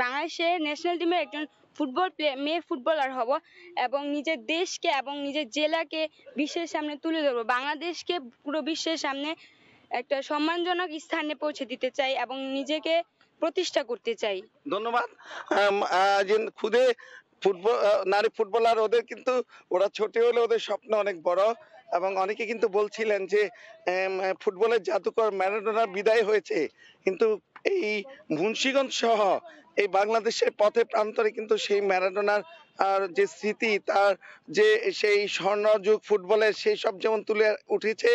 বাংলাদেশের ন্যাশনাল টিমের একজন মেয়ে ফুটবলার হব, এবং নিজের দেশকে এবং নিজের জেলাকে বিশ্বের সামনে তুলে ধরবো। বাংলাদেশকে পুরো বিশ্বের সামনে একটা সম্মানজনক স্থানে পৌঁছে দিতে চাই, এবং নিজেকে প্রতিষ্ঠা করতে চাই। ধন্যবাদ। যে খুদে নারী ফুটবলার, ওদের কিন্তু ওরা ছোট হলে ওদের স্বপ্ন অনেক বড়, এবং অনেকে কিন্তু বলছিলেন যে ফুটবলের জাদুকর ম্যারাডোনার বিদায় হয়েছে, কিন্তু এই মুন্সিগঞ্জ সহ এই বাংলাদেশের পথে প্রান্তরে কিন্তু সেই ম্যারাডোনার আর যে স্মৃতি, তার যে সেই স্বর্ণযুগ ফুটবলের সেই সব যেমন তুলে উঠেছে,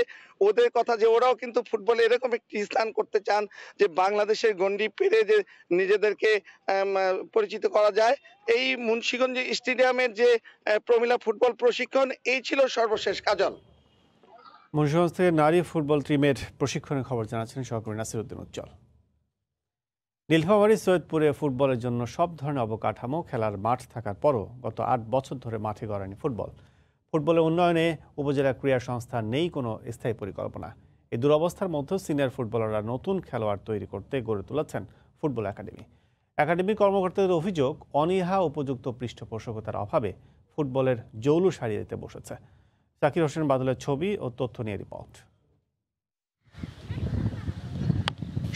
ওদের কথা যে ওরাও কিন্তু ফুটবলে এরকম একটি স্থান করতে চান যে বাংলাদেশের গণ্ডি পেরে যে নিজেদেরকে পরিচিত করা যায়। এই মুন্সিগঞ্জ স্টেডিয়ামের যে প্রমিলা ফুটবল প্রশিক্ষণ, এই ছিল সর্বশেষ। কাজল, মুন্সিগঞ্জ থেকে নারী ফুটবল টিমের প্রশিক্ষণের খবর জানাচ্ছেন সহকর্মী নাসির উদ্দিন উজ্জ্বল। নীলফামারী সৈয়দপুরে ফুটবলের জন্য সব ধরনের অবকাঠামো, খেলার মাঠ থাকার পরও গত 8 বছর ধরে মাঠে গড়ায়নি ফুটবল। ফুটবলের উন্নয়নে উপজেলা ক্রীড়া সংস্থার নেই কোনো স্থায়ী পরিকল্পনা। এই দুরবস্থার মধ্যে সিনিয়র ফুটবলাররা নতুন খেলোয়াড় তৈরি করতে গড়ে তুলেছেন ফুটবল একাডেমি। একাডেমি কর্মকর্তাদের অভিযোগ, অনীহা উপযুক্ত পৃষ্ঠপোষকতার অভাবে ফুটবলের জৌলুস হারিয়ে দিতে বসেছে। জাকির হোসেন বাদলের ছবি ও তথ্য নিয়ে রিপোর্ট।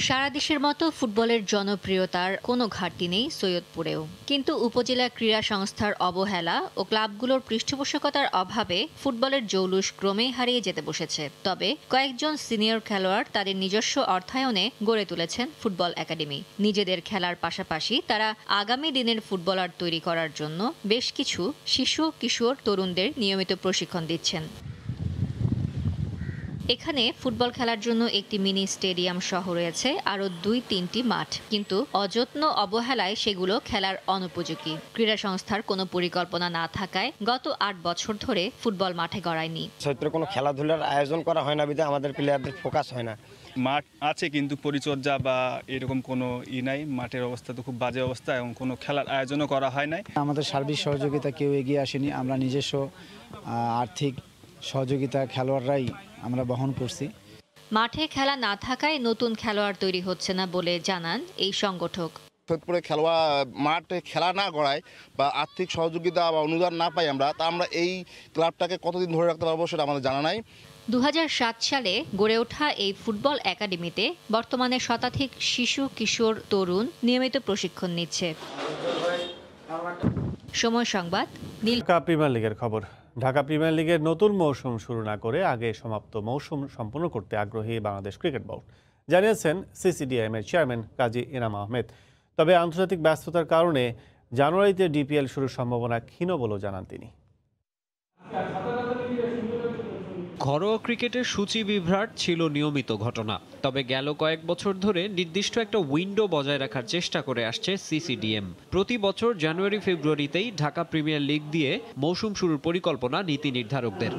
সারা দেশের মতো ফুটবলের জনপ্রিয়তার কোনো ঘাটতি নেই সৈয়দপুরেও, কিন্তু উপজেলা ক্রীড়া সংস্থার অবহেলা ও ক্লাবগুলোর পৃষ্ঠপোষকতার অভাবে ফুটবলের জৌলুস ক্রমেই হারিয়ে যেতে বসেছে। তবে কয়েকজন সিনিয়র খেলোয়াড় তাদের নিজস্ব অর্থায়নে গড়ে তুলেছেন ফুটবল একাডেমি। নিজেদের খেলার পাশাপাশি তারা আগামী দিনের ফুটবলার তৈরি করার জন্য বেশ কিছু শিশু কিশোর তরুণদের নিয়মিত প্রশিক্ষণ দিচ্ছেন। এখানে ফুটবল খেলার জন্য একটি মিনি স্টেডিয়াম সহ রয়েছে আরও 2-3টি মাঠ, কিন্তু অযত্ন অবহেলায় সেগুলো খেলার অনুপযোগী। ক্রীড়া সংস্থার কোনো পরিকল্পনা না থাকায় গত 8 বছর ধরে ফুটবল মাঠে গড়ায়নি। সৈয়দপুরে কোনো খেলাধুলার আয়োজন করা হয় না বিধায় আমাদের প্লেয়ারদের ফোকাস হয় না। মাঠ আছে কিন্তু পরিচর্যা বা এরকম কোনো নাই। মাঠের অবস্থা তো খুব বাজে অবস্থা এবং কোনো খেলার আয়োজনও করা হয় নাই। আমাদের সার্বিক সহযোগিতা কেউ এগিয়ে আসেনি। আমরা নিজস্ব আর্থিক সহযোগিতা খেলোয়াড়রাই আমরা বহন করছি। মাঠে খেলা না থাকায় নতুন খেলোয়াড় তৈরি হচ্ছে না বলে জানান এই সংগঠক। সৈয়দপুরে মাঠে খেলা না করায় বা আর্থিক সহযোগিতা বা অনুদান না পাই আমরা এই ক্লাবটাকে কতদিন ধরে রাখতে পারবো সেটা আমাদের জানা নাই। 2007 সালে গড়ে ওঠা এই ফুটবল একাডেমিতে বর্তমানে শতাধিক শিশু কিশোর তরুণ নিয়মিত প্রশিক্ষণ নিচ্ছে। সময় সংবাদ। ঢাকা প্রিমিয়ার লিগের খবর। ঢাকা প্রিমিয়ার লিগের নতুন মৌসুম শুরু না করে আগে সমাপ্ত মৌসুম সম্পন্ন করতে আগ্রহী বাংলাদেশ ক্রিকেট বোর্ড, জানিয়েছেন সিসিডিএম এর চেয়ারম্যান কাজী ইনাম আহমেদ। তবে আন্তর্জাতিক ব্যস্ততার কারণে জানুয়ারিতে ডিপিএল শুরুর সম্ভাবনা ক্ষীণ বলেও জানান তিনি। ঘরোয়া ক্রিকেটের সূচি বিভ্রাট ছিল নিয়মিত ঘটনা, তবে গেল কয়েক বছর ধরে নির্দিষ্ট একটা উইন্ডো বজায় রাখার চেষ্টা করে আসছে সিসিডিএম। প্রতি বছর জানুয়ারি ফেব্রুয়ারিতেই ঢাকা প্রিমিয়ার লিগ দিয়ে মৌসুম শুরুর পরিকল্পনা নীতি নির্ধারকদের।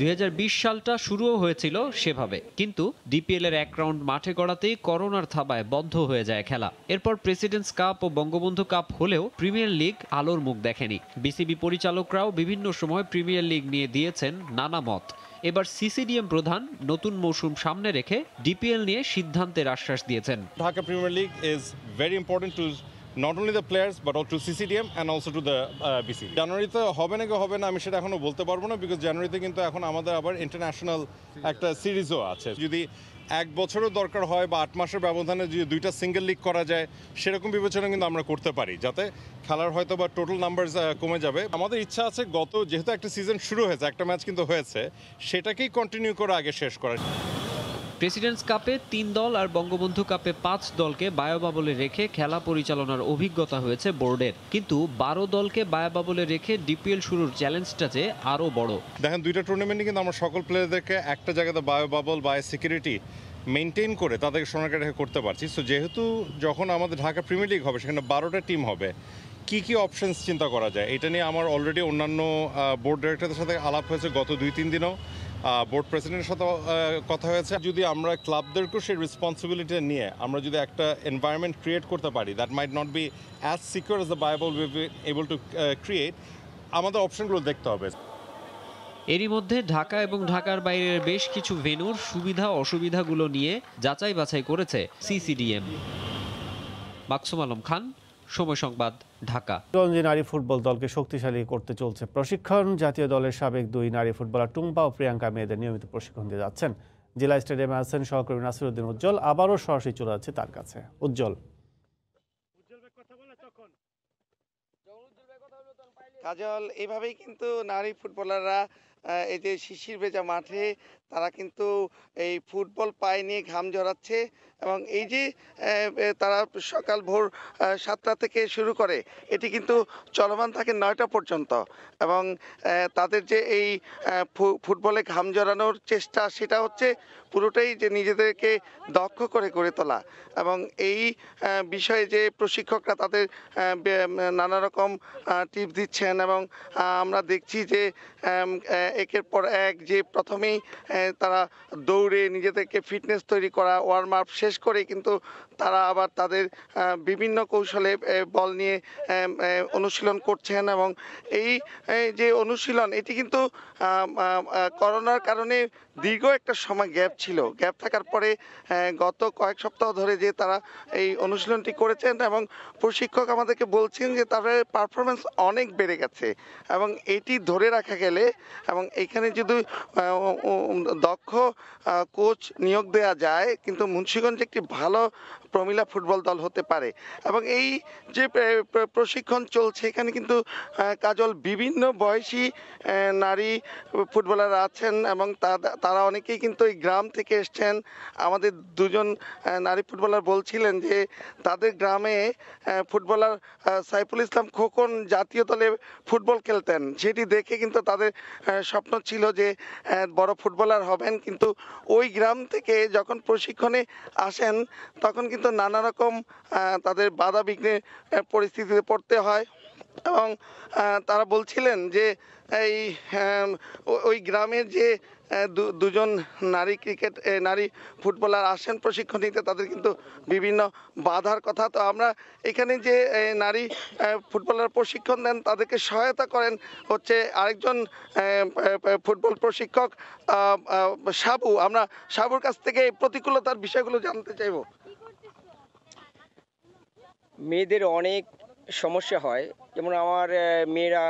2020 সালটা শুরুও হয়েছিল সেভাবে, কিন্তু ডিপিএল এর 1 রাউন্ড মাঠে গড়াতেই করোনার থাবায় বন্ধ হয়ে যায় খেলা। এরপর প্রেসিডেন্টস কাপ ও বঙ্গবন্ধু কাপ হলেও প্রিমিয়ার লিগ আলোর মুখ দেখেনি। বিসিবি পরিচালকরাও বিভিন্ন সময় প্রিমিয়ার লিগ নিয়ে দিয়েছেন নানা মত। এবার সিসিডিএম প্রধান নতুন মৌসুম সামনে রেখে ডিপিএল নিয়ে সিদ্ধান্তের আশ্বাস দিয়েছেন। Dhaka premier league is very important to not only the players but also to CCDM and also to the BCB. জানুয়ারিতে হবে নাকি হবে না আমি সেটা এখনো বলতে পারবো না, বিকজ জানুয়ারিতে কিন্তু এখন আমাদের আবার ইন্টারন্যাশনাল একটা সিরিজও আছে। যদি 1 বছরও দরকার হয় বা 8 মাসের ব্যবধানে যদি 2টা সিঙ্গেল লিগ করা যায় সেরকম বিবেচনা কিন্তু আমরা করতে পারি, যাতে খেলার হয়তো বা টোটাল নাম্বারস কমে যাবে। আমাদের ইচ্ছা আছে যেহেতু একটা সিজন শুরু হয়েছে, একটা ম্যাচ কিন্তু হয়েছে, সেটাকেই কন্টিনিউ করে আগে শেষ করা। প্রেসিডেন্টস কাপে 3 দল আর বঙ্গবন্ধু কাপে 5 দলকে বায়োবাবলে রেখে খেলা পরিচালনার অভিজ্ঞতা হয়েছে বোর্ডের, কিন্তু 12 দলকে বায়োবাবলে রেখে ডিপিএল শুরুর চ্যালেঞ্জটা যে আরও বড়। দেখেন, 2টা টুর্নামেন্টে কিন্তু আমরা সকল প্লেয়ারদেরকে একটা জায়গাতে বায়োবাবল বায়ো সিকিউরিটি মেনটেন করে তাদেরকে সোনাকে রেখে করতে পারছি। সো যেহেতু যখন আমাদের ঢাকা প্রিমিয়ার লিগ হবে সেখানে 12টা টিম হবে, কি কি অপশনস চিন্তা করা যায় এটা নিয়ে আমার অলরেডি অন্যান্য বোর্ড ডিরেক্টরদের সাথে আলাপ হয়েছে গত 2-3 দিনও। বোর্ড প্রেসিডেন্টের সাথে কথা হয়েছে। যদি আমরা ক্লাবদেরকেও সেই রেসপন্সিবিলিটি নিয়ে আমরা যদি একটা এনভায়রনমেন্ট ক্রিয়েট করতে পারি that might not be as secure as the viable we be able to create, আমাদের অপশনগুলো দেখতে হবে। এরই মধ্যে ঢাকা এবং ঢাকার বাইরের বেশ কিছু ভেন্যুর সুবিধা অসুবিধাগুলো নিয়ে যাচাই বাছাই করেছে সিসিডিএম। মাকসুম আলম খান, সময় সংবাদ, ঢাকা। রঞ্জি নারী ফুটবল দলকে শক্তিশালী করতে চলছে প্রশিক্ষণ। জাতীয় দলের সাবেক 2 নারী ফুটবলার টুম্পা ও প্রিয়াঙ্কা মেয়েদের নিয়মিত প্রশিক্ষণ দিয়ে যাচ্ছেন। জেলা স্টেডিয়ামে আছেন সহকর্মী নাসিরউদ্দিন উজ্জ্বল। আবারও সরাসরি চলে যাচ্ছে তার কাছে। উজ্জ্বল। কাজল, এভাবেই কিন্তু নারী ফুটবলাররা এই যে শিশির ভেজা মাঠে তারা কিন্তু এই ফুটবল পায়ে নিয়ে ঘাম ঝরাচ্ছে, এবং এই যে তারা সকাল ভোর 7টা থেকে শুরু করে এটি কিন্তু চলমান থাকে 9টা পর্যন্ত, এবং তাদের যে এই ফুটবলে ঘাম ঝরানোর চেষ্টা সেটা হচ্ছে পুরোটাই যে নিজেদেরকে দক্ষ করে গড়ে তোলা, এবং এই বিষয়ে যে প্রশিক্ষকরা তাদের নানা রকম টিপস দিচ্ছেন, এবং আমরা দেখছি যে একের পর এক যে প্রথমেই তারা দৌড়ে নিজেদেরকে ফিটনেস তৈরি করা, ওয়ার্ম আপ শেষ শেষ করে কিন্তু তারা আবার তাদের বিভিন্ন কৌশলে বল নিয়ে অনুশীলন করছেন এবং এই যে অনুশীলন এটি কিন্তু করোনার কারণে দীর্ঘ একটা সময় গ্যাপ ছিল। গ্যাপ থাকার পরে গত কয়েক সপ্তাহ ধরে যে তারা এই অনুশীলনটি করেছেন এবং প্রশিক্ষক আমাদেরকে বলছেন যে তাদের পারফরমেন্স অনেক বেড়ে গেছে এবং এটি ধরে রাখা গেলে এবং এখানে যদি দক্ষ কোচ নিয়োগ দেওয়া যায় কিন্তু মুন্সিগঞ্জ একটি ভালো প্রমিলা ফুটবল দল হতে পারে। এবং এই যে প্রশিক্ষণ চলছে এখানে কিন্তু কাজল বিভিন্ন বয়সী নারী ফুটবলার আছেন এবং তারা অনেকেই কিন্তু এই গ্রাম থেকে এসছেন। আমাদের দুজন নারী ফুটবলার বলছিলেন যে তাদের গ্রামে ফুটবলার সাইফুল ইসলাম খোকন জাতীয় দলে ফুটবল খেলতেন, সেটি দেখে কিন্তু তাদের স্বপ্ন ছিল যে বড় ফুটবলার হবেন, কিন্তু ওই গ্রাম থেকে যখন প্রশিক্ষণে আসেন তখন কিন্তু নানা রকম তাদের বাধা বিঘ্নের পরিস্থিতিতে পড়তে হয় এবং তারা বলছিলেন যে এই ওই গ্রামের যে দুজন নারী ফুটবলার আসেন প্রশিক্ষণ নিতে তাদের কিন্তু বিভিন্ন বাধার কথা। তো আমরা এখানে যে নারী ফুটবলার প্রশিক্ষণ দেন তাদেরকে সহায়তা করেন হচ্ছে আরেকজন ফুটবল প্রশিক্ষক সাবু। আমরা সাবুর কাছ থেকে প্রতিকূলতার বিষয়গুলো জানতে চাইব। মেয়েদের অনেক সমস্যা হয়, যেমন আমার মেয়েরা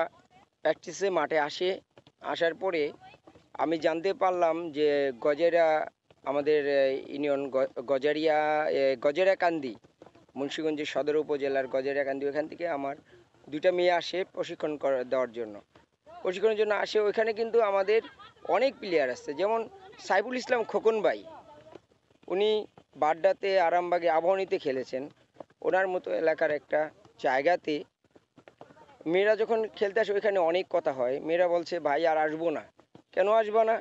প্র্যাকটিসে মাঠে আসার পরে আমি জানতে পারলাম যে গজেরা আমাদের ইউনিয়ন গজেরাকান্দি মুন্সিগঞ্জের সদর উপজেলার গজেরাকান্দি, ওখান থেকে আমার দুইটা মেয়ে আসে প্রশিক্ষণ দেওয়ার জন্য। প্রশিক্ষণের জন্য আসে, ওইখানে কিন্তু আমাদের অনেক প্লেয়ার আসছে, যেমন সাইফুল ইসলাম খোকন ভাই, উনি বাড্ডাতে, আরামবাগে, আবাহনীতে খেলেছেন। ওনার মতো এলাকার একটা জায়গাতে মেয়েরা যখন খেলতে আসে ওইখানে অনেক কথা হয়। মেয়েরা বলছে ভাই আর আসবো না। কেন আসবো না?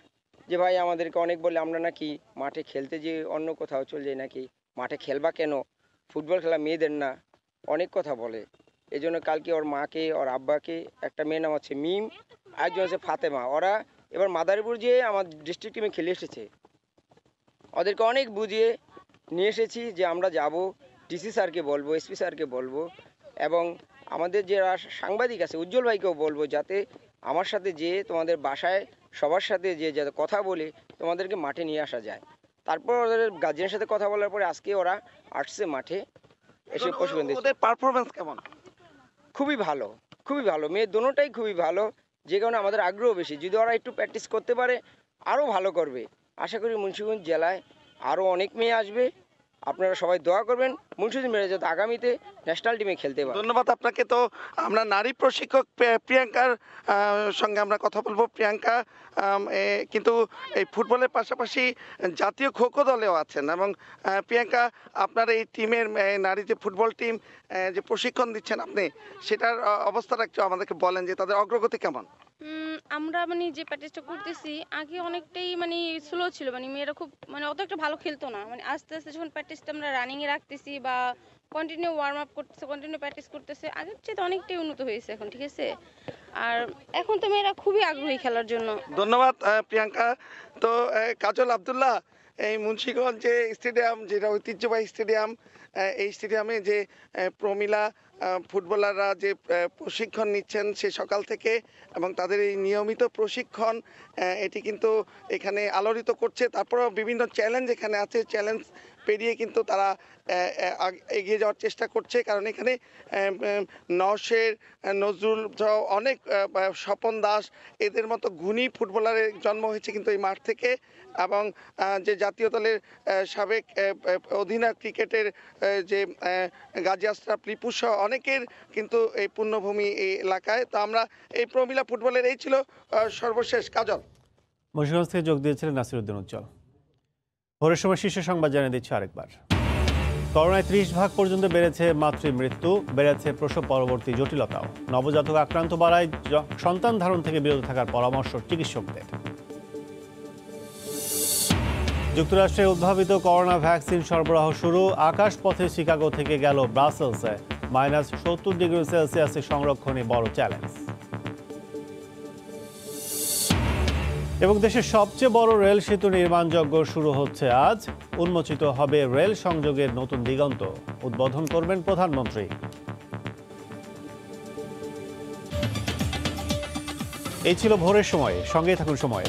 যে ভাই আমাদেরকে অনেক বলে আমরা নাকি মাঠে খেলতে যে অন্য কোথাও চলে যাই, নাকি মাঠে খেলবা কেন, ফুটবল খেলা মেয়েদের না, অনেক কথা বলে। এই জন্য কালকে ওর মাকে, ওর আব্বাকে, একটা মেয়ের নাম হচ্ছে মিম, আরেকজন হচ্ছে ফাতেমা, ওরা এবার মাদারীপুর যেয়ে আমার ডিস্ট্রিক্ট টিমে খেলে এসেছে। ওদেরকে অনেক বুঝিয়ে নিয়ে এসেছি যে আমরা যাব, ডিসি স্যারকে বলবো, এসপি স্যারকে বলবো এবং আমাদের যারা সাংবাদিক আছে উজ্জ্বল ভাইকেও বলবো যাতে আমার সাথে যে তোমাদের বাসায় সবার সাথে যে যাতে কথা বলে তোমাদেরকে মাঠে নিয়ে আসা যায়। তারপর ওদের গার্জিয়ানের সাথে কথা বলার পরে আজকে ওরা আসছে মাঠে এসে প্রশিক্ষণ দিচ্ছে। ওদের পারফরমেন্স কেমন? খুবই ভালো, খুবই ভালো। মেয়ে দুটোটাই খুবই ভালো, যে কারণে আমাদের আগ্রহ বেশি। যদি ওরা একটু প্র্যাকটিস করতে পারে আরও ভালো করবে। আশা করি মুন্সিগঞ্জ জেলায় আরও অনেক মেয়ে আসবে। আপনারা সবাই দোয়া করবেন মুন্সিগঞ্জ মেয়েরা যাতে আগামীতে ন্যাশনাল টিমে খেলতে পারে। ধন্যবাদ আপনাকে। তো আমরা নারী প্রশিক্ষক প্রিয়াঙ্কার সঙ্গে আমরা কথা বলবো। প্রিয়াঙ্কা কিন্তু এই ফুটবলের পাশাপাশি জাতীয় খোখো দলেও আছেন এবং প্রিয়াঙ্কা আপনার এই টিমের নারী যে ফুটবল টিম যে প্রশিক্ষণ দিচ্ছেন আপনি, সেটার অবস্থাটা একটু আমাদেরকে বলেন যে তাদের অগ্রগতি কেমন? আমরা যে প্র্যাকটিসটা করতেছি আগে অনেকটাই স্লো ছিল, মেয়েরা খুব অত একটা ভালো খেলতো না। আস্তে আস্তে যখন প্র্যাকটিসটা আমরা রানিংয়ে রাখতেছি বা কন্টিনিউ ওয়ার্ম আপ করতেছে, কন্টিনিউ প্র্যাকটিস করতেছে, আগের চেয়ে অনেকটাই উন্নত হয়েছে এখন, ঠিক আছে। আর এখন তো মেয়েরা খুবই আগ্রহী খেলার জন্য। ধন্যবাদ প্রিয়াঙ্কা। তো কাজল আব্দুল্লাহ, এই মুন্সিগঞ্জ যে স্টেডিয়াম, যেটা ঐতিহ্যবাহী স্টেডিয়াম, এই স্টেডিয়ামে যে প্রমিলা ফুটবলাররা যে প্রশিক্ষণ নিচ্ছেন সে সকাল থেকে এবং তাদের এই নিয়মিত প্রশিক্ষণ এটি কিন্তু এখানে আলোড়িত করছে। তারপরেও বিভিন্ন চ্যালেঞ্জ এখানে আছে, চ্যালেঞ্জ পেরিয়ে কিন্তু তারা এগিয়ে যাওয়ার চেষ্টা করছে। কারণ এখানে নওশের, নজরুল, অনেক স্বপন দাস, এদের মতো গুণী ফুটবলারের জন্ম হয়েছে কিন্তু এই মাঠ থেকে। এবং যে জাতীয় দলের সাবেক অধিনায়ক ক্রিকেটের যে গাজী আশরাফ, লিপু সহ অনেকের কিন্তু এই পুণ্যভূমি এই এলাকায়। তো আমরা এই প্রমিলা ফুটবলের এই ছিল সর্বশেষ। কাজল, মুন্সিগঞ্জ থেকে যোগ দিয়েছিলেন নাসিরউদ্দিন উজ্জ্বল। ভোরের সময় শীর্ষ সংবাদ জানিয়ে দিচ্ছে আরেকবার। করোনায় 30% পর্যন্ত বেড়েছে মাতৃমৃত্যু, বেড়েছে প্রসব পরবর্তী জটিলতাও। নবজাতক আক্রান্ত বাড়ায় সন্তান ধারণ থেকে বিরত থাকার পরামর্শ চিকিৎসকদের। যুক্তরাষ্ট্রে উদ্ভাবিত করোনা ভ্যাকসিন সরবরাহ শুরু। আকাশপথে শিকাগো থেকে গেল ব্রাসেলসে। -70°C সংরক্ষণে বড় চ্যালেঞ্জ। এবং দেশের সবচেয়ে বড় রেল সেতু নির্মাণযজ্ঞ শুরু হচ্ছে আজ। উন্মোচিত হবে রেল সংযোগের নতুন দিগন্ত, উদ্বোধন করবেন প্রধানমন্ত্রী। এই ছিল ভোরের সময়, সঙ্গে থাকুন সময়ে।